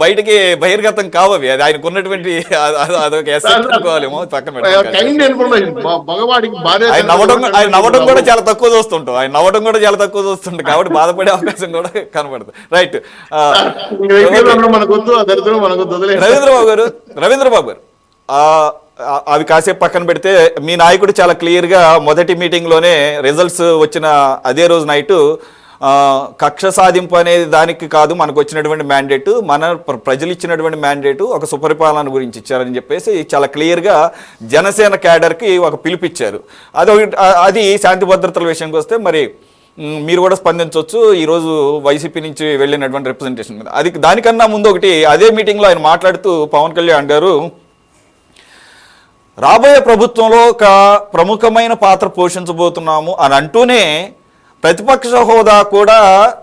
బయటకి బహిర్గతం కావవి. అది ఆయనకు ఉన్నటువంటి అదొక ఎసెట్ అనుకోవాలేమో. పక్కన మగవాడికి భార్య ఆయన నవ్వడం కూడా చాలా తక్కువ చూస్తుంటాం. ఆయన నవ్వడం కూడా చాలా తక్కువ చూస్తుంటాం. కాబట్టి బాధపడే అవకాశం కూడా కనబడుతుంది. రైట్. రవీంద్రబాబు గారు అవి కాసేపు పక్కన పెడితే మీ నాయకుడు చాలా క్లియర్గా మొదటి మీటింగ్లోనే రిజల్ట్స్ వచ్చిన అదే రోజు నైటు కక్ష సాధింపు అనేది దానికి కాదు, మనకు వచ్చినటువంటి మ్యాండేటు, మన ప్రజలు ఇచ్చినటువంటి మ్యాండేటు ఒక సుపరిపాలన గురించి ఇచ్చారని చెప్పేసి చాలా క్లియర్గా జనసేన క్యాడర్కి ఒక పిలుపిచ్చారు. అది శాంతి భద్రతల విషయానికి వస్తే మరి మీరు కూడా స్పందించవచ్చు ఈరోజు వైసీపీ నుంచి వెళ్ళినటువంటి రిప్రజెంటేషన్ మీద. దానికన్నా ముందు ఒకటి, అదే మీటింగ్లో ఆయన మాట్లాడుతూ పవన్ కళ్యాణ్ గారు రాబోయే ప్రభుత్వంలో ఒక ప్రముఖమైన పాత్ర పోషించబోతున్నాము అని అంటూనే ప్రతిపక్ష హోదా కూడా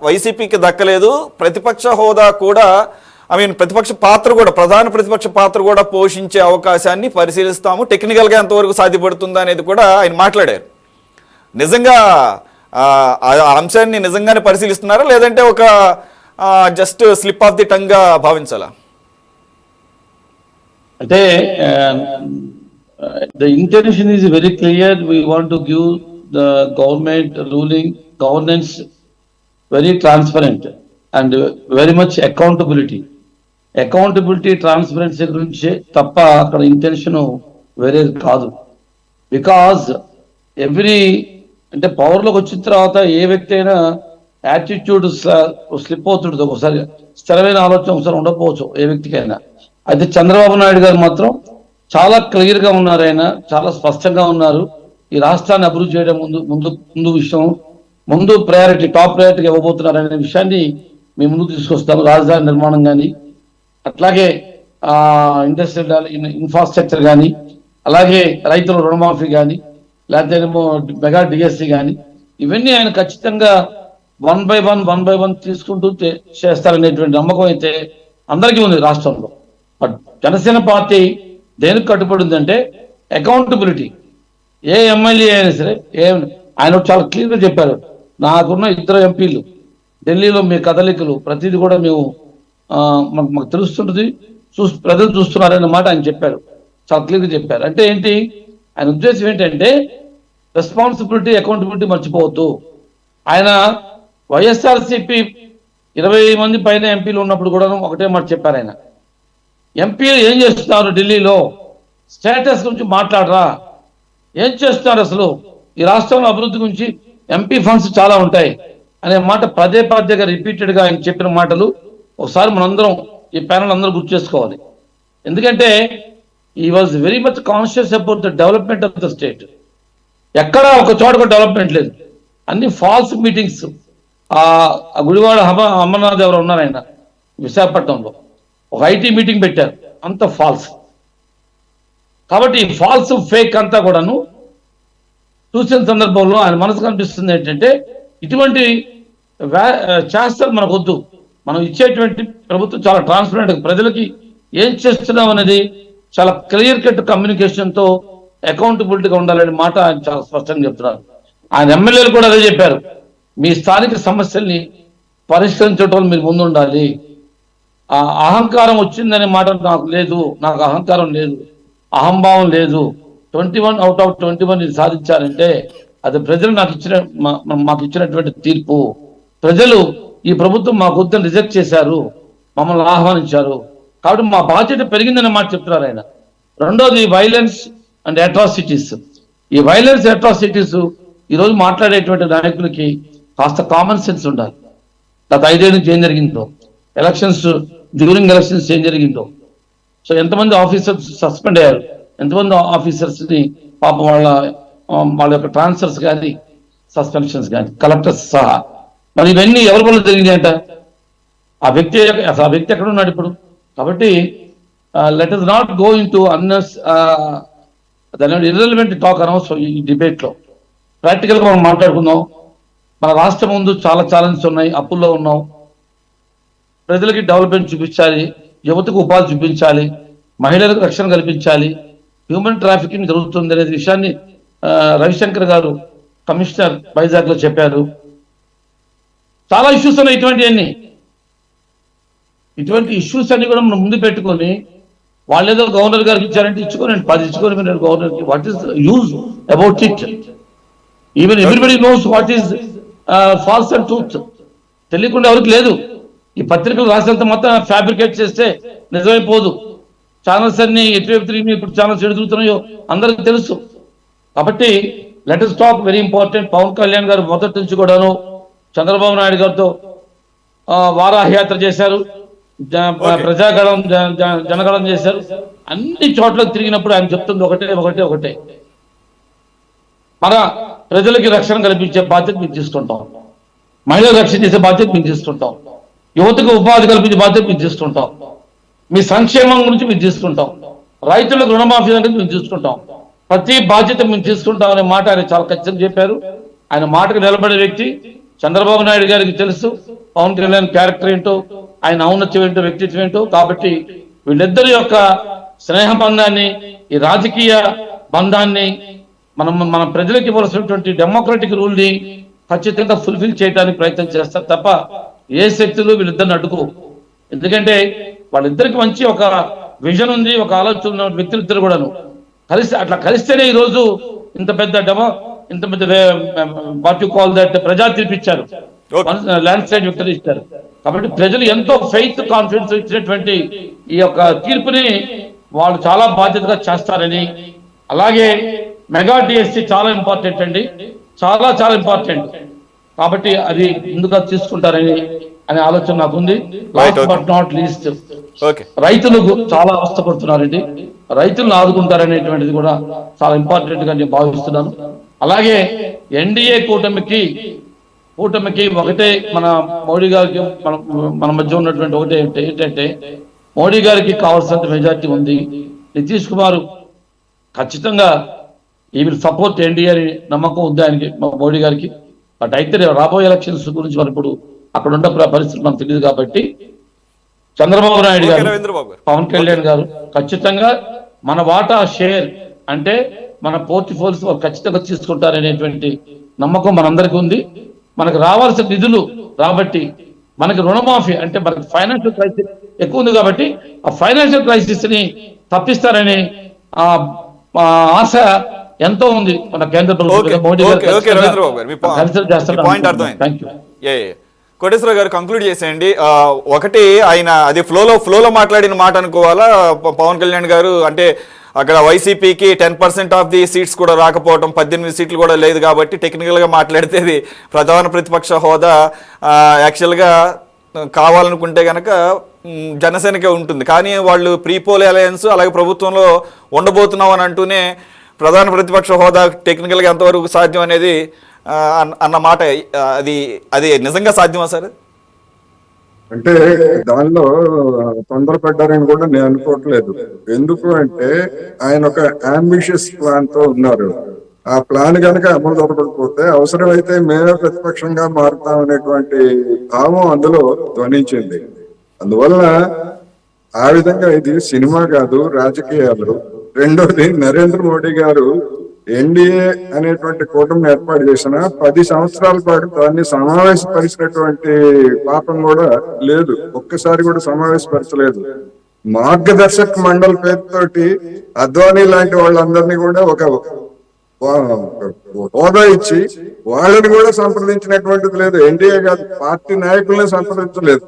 వైసీపీకి దక్కలేదు, ప్రతిపక్ష హోదా కూడా ప్రతిపక్ష పాత్ర కూడా ప్రధాన ప్రతిపక్ష పాత్ర కూడా పోషించే అవకాశాన్ని పరిశీలిస్తాము, టెక్నికల్గా ఎంతవరకు సాధ్యపడుతుందా అనేది కూడా ఆయన మాట్లాడారు. నిజంగా ఆ అంశాన్ని నిజంగానే పరిశీలిస్తున్నారా లేదంటే ఒక just slip of the tongue గా భావించాలా? అంటే the intention is very clear. We want to give the government ruling governance very transparent and very much accountability. Transparency గురించి తప్ప అక్కడ ఇంటెన్షన్ వేరే కాదు. బికాజ్ అంటే పవర్లోకి వచ్చిన తర్వాత ఏ వ్యక్తి అయినా యాటిట్యూడ్ స్లిప్ అవుతుంటుంది. ఒకసారి స్థిరమైన ఆలోచన ఒకసారి ఉండకపోవచ్చు ఏ వ్యక్తికైనా. అయితే చంద్రబాబు నాయుడు గారు మాత్రం చాలా క్లియర్ గా ఉన్నారు, ఆయన చాలా స్పష్టంగా ఉన్నారు. ఈ రాష్ట్రాన్ని అభివృద్ధి చేయడం ముందు విషయం, ముందు ప్రయారిటీ, టాప్ ప్రయారిటీ ఇవ్వబోతున్నారు అనే విషయాన్ని మేము ముందుకు తీసుకొస్తాము. రాజధాని నిర్మాణం కానీ, అట్లాగే ఇండస్ట్రియల్ ఇన్ఫ్రాస్ట్రక్చర్ కానీ, అలాగే రైతుల రుణమాఫీ కానీ, లేకపోతే మెగా డిఎస్సి కానీ, ఇవన్నీ ఆయన ఖచ్చితంగా వన్ బై వన్ తీసుకుంటూ చేస్తారనేటువంటి నమ్మకం అయితే అందరికీ ఉంది రాష్ట్రంలో. బట్ జనసేన పార్టీ దేనికి కట్టుబడి ఉందంటే అకౌంటబిలిటీ. ఏ ఎమ్మెల్యే అయినా సరే, ఆయన చాలా క్లియర్గా చెప్పారు, నాకున్న 2 ఎంపీలు ఢిల్లీలో మీ కదలికలు ప్రతిదీ కూడా మేము మాకు తెలుస్తుంటుంది, ప్రజలు చూస్తున్నారనే మాట ఆయన చెప్పారు, చాలా క్లియర్గా చెప్పారు. అంటే ఏంటి ఆయన ఉద్దేశం ఏంటంటే రెస్పాన్సిబిలిటీ, అకౌంటబిలిటీ మర్చిపోవద్దు. ఆయన వైఎస్ఆర్సీపీ 20 మంది పైన ఎంపీలు ఉన్నప్పుడు కూడా ఒకటే మాట చెప్పారు ఆయన, ఎంపీలు ఏం చేస్తున్నారు ఢిల్లీలో, స్టేటస్ గురించి మాట్లాడరా, ఏం చేస్తున్నారు అసలు, ఈ రాష్ట్రంలో అభివృద్ధి గురించి ఎంపీ ఫండ్స్ చాలా ఉంటాయి అనే మాట పదేగా రిపీటెడ్గా ఆయన చెప్పిన మాటలు ఒకసారి మనందరం ఈ ప్యానల్ అందరూ గుర్తు చేసుకోవాలి. ఎందుకంటే ఈ was very much conscious about the development of the state. ఎక్కడ ఒక చోట కూడా డెవలప్మెంట్ లేదు, అన్ని ఫాల్స్ మీటింగ్స్. ఆ గుడివాడ అమర్నాథ్ ఎవరు ఉన్నారు, ఆయన విశాఖపట్నంలో ఒక ఐటీ మీటింగ్ పెట్టారు, అంత ఫాల్స్. కాబట్టి ఫాల్స్ ఫేక్ అంతా కూడాను చూసిన సందర్భంలో ఆయన మనసు కనిపిస్తుంది ఏంటంటే ఇటువంటి చేస్తారు మనకు వద్దు, మనం ఇచ్చేటువంటి ప్రభుత్వం చాలా ట్రాన్స్పరెంట్, ప్రజలకి ఏం చేస్తున్నాం అనేది చాలా క్లియర్ కట్ కమ్యూనికేషన్తో అకౌంటబిలిటీగా ఉండాలనే మాట ఆయన చాలా స్పష్టంగా చెప్తున్నారు. ఆయన ఎమ్మెల్యేలు కూడా అదే చెప్పారు, మీ స్థానిక సమస్యల్ని పరిష్కరించడం మీరు ముందు ఉండాలి. ఆ అహంకారం వచ్చిందనే మాట నాకు లేదు, నాకు అహంకారం లేదు, అహంభావం లేదు. 21 out of 21 ఇది సాధించారంటే అది ప్రజలు మాకు ఇచ్చినటువంటి తీర్పు. ప్రజలు ఈ ప్రభుత్వం మాకు వద్దని రిజెక్ట్ చేశారు, మమ్మల్ని ఆహ్వానించారు, కాబట్టి మా బాధ్యత పెరిగిందనే మాట చెప్తున్నారు ఆయన. రెండోది వైలెన్స్ అండ్ అట్రాసిటీస్. ఈ వైలెన్స్ అట్రాసిటీస్ ఈరోజు మాట్లాడేటువంటి నాయకులకి కాస్త కామన్ సెన్స్ ఉండాలి. గత 5 ఏళ్ళ నుంచి ఏం జరిగిందో, డ్యూరింగ్ ఎలక్షన్స్ ఏం జరిగిందో, సో ఎంతమంది ఆఫీసర్స్ సస్పెండ్ అయ్యారు, ఎంతమంది ఆఫీసర్స్ని పాపం వాళ్ళ యొక్క ట్రాన్స్ఫర్స్ కానీ, సస్పెన్షన్స్ కానీ, కలెక్టర్స్ సహా. మరి ఇవన్నీ ఎవరి వల్ల జరిగినాయంట, ఆ వ్యక్తి ఎక్కడ ఉన్నాడు ఇప్పుడు. కాబట్టి let us not go in to irrelevant talk అనవసరం ఈ డిబేట్లో. ప్రాక్టికల్గా మనం మాట్లాడుకుందాం. మన రాష్ట్రం ముందు చాలా ఛాలెంజెస్ ఉన్నాయి, అప్పుల్లో ఉన్నాం, ప్రజలకి డెవలప్మెంట్ చూపించాలి, యువతకు ఉపాధి చూపించాలి, మహిళలకు రక్షణ కల్పించాలి, హ్యూమన్ ట్రాఫికింగ్ జరుగుతుంది అనే విషయాన్ని రవిశంకర్ గారు కమిషనర్ వైజాగ్ లో చెప్పారు. చాలా ఇష్యూస్ ఉన్నాయి. ఇటువంటి ఇష్యూస్ అన్ని కూడా మనం ముందు పెట్టుకొని వాళ్ళు ఏదో గవర్నర్ గారికి ఇచ్చారంటే ఇచ్చుకోండి, 10 ఇచ్చుకొని మీరు గవర్నర్కి. What is use about it? Even everybody knows what is false and truth. తెలియకుండా ఎవరికి లేదు. ఈ పత్రికలు రాసినంత మొత్తం ఫ్యాబ్రికేట్ చేస్తే నిజమైపోదు. ఛానల్స్ అన్ని ఎటువైపు తిరిగి ఇప్పుడు ఛానల్స్ ఎదుగుతున్నాయో అందరికీ తెలుసు. కాబట్టి let us talk very important. Pawan Kalyan గారు మొదటి నుంచి కూడాను చంద్రబాబు నాయుడు గారితో వారాహయాత్ర చేశారు, ప్రజాగళం జనగళం చేశారు. అన్ని చోట్ల తిరిగినప్పుడు ఆయన చెప్తుంది ఒకటే, మన ప్రజలకి రక్షణ కల్పించే బాధ్యత మేము తీసుకుంటాం, మహిళలు రక్షణ చేసే బాధ్యత మేము తీసుకుంటాం, యువతకు ఉపాధి కల్పించే బాధ్యత మేము తీసుకుంటాం, మీ సంక్షేమం గురించి మేము తీసుకుంటాం, రైతులకు రుణమాఫీ గురించి మేము తీసుకుంటాం, ప్రతి బాధ్యత మేము తీసుకుంటాం అనే మాట ఆయన చాలా ఖచ్చితంగా చెప్పారు. ఆయన మాటకు నిలబడే వ్యక్తి చంద్రబాబు నాయుడు గారికి తెలుసు పవన్ కళ్యాణ్ క్యారెక్టర్ ఏంటో, ఆయన ఔన్నత్యం ఏంటో, వ్యక్తిత్వం ఏంటో. కాబట్టి వీళ్ళిద్దరి యొక్క స్నేహ బంధాన్ని, ఈ రాజకీయ బంధాన్ని మన ప్రజలకు ఇవ్వాల్సినటువంటి డెమోక్రటిక్ రూల్ని ఖచ్చితంగా ఫుల్ఫిల్ చేయడానికి ప్రయత్నం చేస్తారు తప్ప ఏ శక్తులు వీళ్ళిద్దరిని అడ్డుకో. ఎందుకంటే వాళ్ళిద్దరికి మంచి ఒక విజన్ ఉంది, ఒక ఆలోచన ఉన్న వ్యక్తులిద్దరు కూడాను అట్లా కలిస్తేనే ఈరోజు ఇంత పెద్ద వాట్ యు కాల్ దట్ ప్రజా తీర్పు ఇచ్చారు, ల్యాండ్ స్లైడ్ విక్టరీ ఇచ్చారు. కాబట్టి ప్రజలు ఎంతో ఫెయిత్, కాన్ఫిడెన్స్ ఇచ్చినటువంటి ఈ యొక్క తీర్పుని వాళ్ళు చాలా బాధ్యతగా చేస్తారని, అలాగే మెగా డిఎస్సి చాలా ఇంపార్టెంట్ అండి, చాలా చాలా ఇంపార్టెంట్. కాబట్టి అది ముందుగా తీసుకుంటారని అనే ఆలోచన నాకుంది. Last but not least okay. రైతులకు చాలా అవస్థపడుతున్నారండి. రైతులను ఆదుకుంటారనేటువంటిది కూడా చాలా ఇంపార్టెంట్ గా నేను భావిస్తున్నాను. అలాగే ఎన్డీఏ కూటమికి ఒకటే మన మోడీ గారికి మన మధ్య ఉన్నటువంటి ఒకటే ఏంటంటే మోడీ గారికి కావాల్సినంత మెజార్టీ ఉంది. నితీష్ కుమార్ ఖచ్చితంగా ఈ విల్ సపోర్ట్ ఎన్డీఏ అని నమ్మకం ఉంది ఆయనకి, మోడీ గారికి. బట్ అయితే రాబోయే ఎలక్షన్స్ గురించి మరి ఇప్పుడు అక్కడ ఉన్న పరిస్థితి మనకు తెలియదు కాబట్టి చంద్రబాబు నాయుడు గారు, పవన్ కళ్యాణ్ గారు ఖచ్చితంగా మన వాటా షేర్ అంటే మన పోర్ట్ఫోలియోస్ వాళ్ళు ఖచ్చితంగా తీసుకుంటారనేటువంటి నమ్మకం మనందరికీ ఉంది. మనకు రావాల్సిన నిధులు రాబట్టి మనకి రుణమాఫీ అంటే మనకి ఫైనాన్షియల్ క్రైసిస్ ఎక్కువ ఉంది కాబట్టి ఆ ఫైనాన్షియల్ క్రైసిస్ ని తప్పిస్తారని ఆశ ఎంతో ఉంది మన కేంద్ర ప్రభుత్వం. మోడీ గారు కోటేశ్వర గారు కంక్లూడ్ చేసేయండి. ఒకటి ఆయన అది ఫ్లోలో మాట్లాడిన మాట అనుకోవాలా పవన్ కళ్యాణ్ గారు? అంటే అక్కడ వైసీపీకి 10% ఆఫ్ ది సీట్స్ కూడా రాకపోవడం, 18 సీట్లు కూడా లేదు కాబట్టి టెక్నికల్గా మాట్లాడితే ఇది ప్రధాన ప్రతిపక్ష హోదా యాక్చువల్గా కావాలనుకుంటే కనుక జనసేనకే ఉంటుంది. కానీ వాళ్ళు ప్రీపోల్ అలయన్స్ అలాగే ప్రభుత్వంలో ఉండబోతున్నాం అని అంటూనే ప్రధాన ప్రతిపక్ష హోదా టెక్నికల్గా ఎంతవరకు సాధ్యం అనేది అన్న మాట, అది నిజంగా సాధ్యమా సార్? అంటే దానిలో తొందరపడ్డారని కూడా నేను అనుకోవట్లేదు. ఎందుకు అంటే ఆయన ఒక అంబిషియస్ ప్లాన్ తో ఉన్నారు. ఆ ప్లాన్ కనుక అమలు జరగకపోతే అవసరమైతే మేమే ప్రతిపక్షంగా మారుతాం అనేటువంటి భావం అందులో ధ్వనించింది. అందువల్ల ఆ విధంగా ఇది సినిమా కాదు, రాజకీయాలు. రెండోది, నరేంద్ర మోడీ గారు ఎన్డీఏ అనేటువంటి కూటమిని ఏర్పాటు చేసిన 10 సంవత్సరాల పాటు దాన్ని సమావేశపరిచినటువంటి పాపం కూడా లేదు. ఒక్కసారి కూడా సమావేశపరచలేదు. మార్గదర్శక్ మండలి పేరుతోటి అద్వానీ లాంటి వాళ్ళందరినీ కూడా ఒక హోదా ఇచ్చి వాళ్ళని కూడా సంప్రదించినటువంటిది లేదు. ఎన్డీఏ కాదు, పార్టీ నాయకుల్ని సంప్రదించలేదు.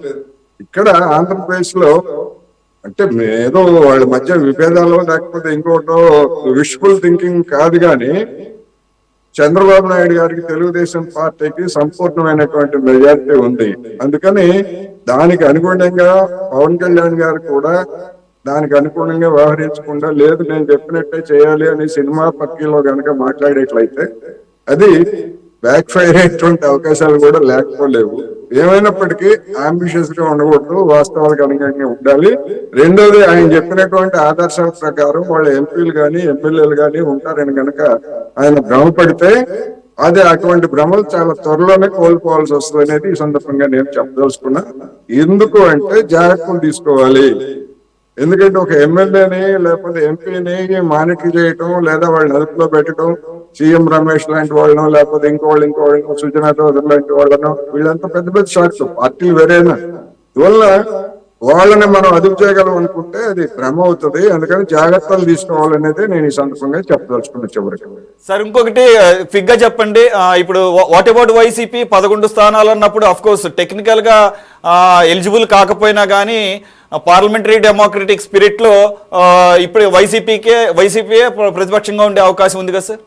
ఇక్కడ ఆంధ్రప్రదేశ్ లో అంటే ఏదో వాళ్ళ మధ్య విభేదాలు లేకపోతే ఇంకోటో విష్ఫుల్ థింకింగ్ కాదు, కానీ చంద్రబాబు నాయుడు గారికి తెలుగుదేశం పార్టీకి సంపూర్ణమైనటువంటి మెజారిటీ ఉంది. అందుకని దానికి అనుగుణంగా పవన్ కళ్యాణ్ గారు కూడా దానికి అనుగుణంగా వ్యవహరించకుండా లేదు నేను చెప్పినట్టే చేయాలి అని సినిమా పక్కలో కనుక మాట్లాడేట్లయితే అది బ్యాక్ ఫైర్ అయ్యేటువంటి అవకాశాలు కూడా లేకపోలేవు. ఏమైనప్పటికీ అంబిషియస్ గా ఉండకూడదు, వాస్తవాలకు అనుగుణంగా ఉండాలి. రెండోది, ఆయన చెప్పినటువంటి ఆదర్శాల ప్రకారం వాళ్ళ ఎంపీలు గాని ఎమ్మెల్యేలు గాని ఉంటారని కనుక ఆయన భ్రమపడితే అది అటువంటి భ్రమలు చాలా త్వరలోనే కోల్పోవాల్సి వస్తుంది అనేది ఈ సందర్భంగా నేను చెప్పదలుచుకున్నా. ఎందుకు అంటే జాగ్రత్తలు తీసుకోవాలి. ఎందుకంటే ఒక ఎమ్మెల్యేని లేకపోతే ఎంపీని మానిటర్ చేయటం లేదా వాళ్ళని అదుపులో పెట్టడం, సీఎం రమేష్ లాంటి వాళ్ళను లేకపోతే ఇంకోళ్ళను సుజనా చౌదరి లాంటి వాళ్ళను, వీళ్ళంతా పెద్ద పెద్ద షార్ట్స్, పార్టీలు వేరేనా. ఇవల్ల వాళ్ళని మనం అదుపు చేయగలం అనుకుంటే అది భ్రమ అవుతుంది. అందుకని జాగ్రత్తలు తీసుకోవాలనేది నేను ఈ సందర్భంగా చెప్పదలుచుకున్నా. చివరికి సార్ ఇంకొకటి ఫిగ్ గా చెప్పండి. ఇప్పుడు వాట్ అబౌట్ వైసీపీ 11 స్థానాలు అన్నప్పుడు అఫ్ కోర్స్ టెక్నికల్ గా ఎలిజిబుల్ కాకపోయినా కానీ పార్లమెంటరీ డెమోక్రటిక్ స్పిరిట్ లో ఇప్పుడు వైసీపీ ప్రతిపక్షంగా ఉండే అవకాశం ఉంది కదా సార్?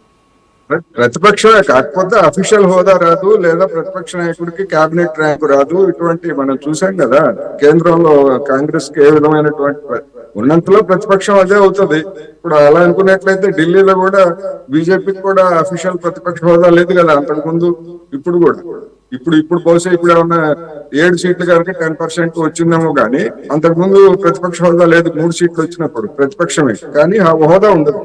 ప్రతిపక్షమే కాకపోతే అఫీషియల్ హోదా రాదు, లేదా ప్రతిపక్ష నాయకుడికి కేబినెట్ ర్యాంక్ రాదు. ఇటువంటి మనం చూసాం కదా కేంద్రంలో కాంగ్రెస్ కి ఏ విధమైనటువంటి ఉన్నంతలో ప్రతిపక్షం అదే అవుతుంది. ఇప్పుడు అలా అనుకున్నట్లయితే ఢిల్లీలో కూడా బీజేపీకి కూడా అఫీషియల్ ప్రతిపక్ష హోదా లేదు కదా అంతకుముందు. ఇప్పుడు కూడా ఇప్పుడు బహుశా ఇప్పుడు ఏమన్నా 7 సీట్లు కనుక 10% వచ్చిందేమో కానీ అంతకుముందు ప్రతిపక్ష హోదా లేదు. 3 సీట్లు వచ్చినప్పుడు ప్రతిపక్షమే, కానీ ఆ హోదా ఉండదు,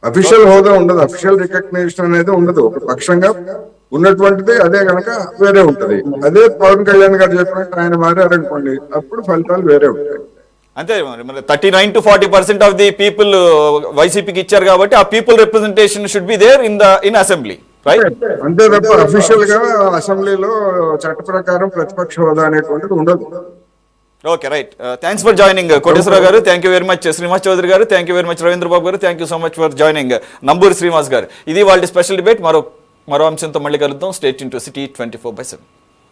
అఫీషియల్ హోదా ఉండదు, అఫీషియల్ రికగ్నిషన్ అనేది ఉండదు. ఒక పక్షంగా ఉన్నటువంటిది అదే కనుక వేరే ఉంటది. అదే పవన్ కళ్యాణ్ గారు చెప్పినట్టు ఆయన మారారనుకోండి, అప్పుడు ఫలితాలు వేరే ఉంటాయి. అంతే, 39 to 40% ఆఫ్ ది పీపుల్ వైసీపీకి ఇచ్చారు కాబట్టి ఆ people representation should be there in assembly, right? అంతే తప్ప అఫీషియల్ గా అసెంబ్లీలో చట్ట ప్రకారం ప్రతిపక్ష హోదా అనేటువంటిది ఉండదు. Okay, right. Thanks for joining Koteswara garu. Thank you very much Srinivas Chowdary garu. Thank you very much Ravindra Babu garu. Thank you so much for joining Namburi Srinivas garu. ఇది వాళ్ళ స్పెషల్ డిబేట్. మరో అంశంతో మళ్ళీ కలుద్దాం. Stay tune to city 24/7.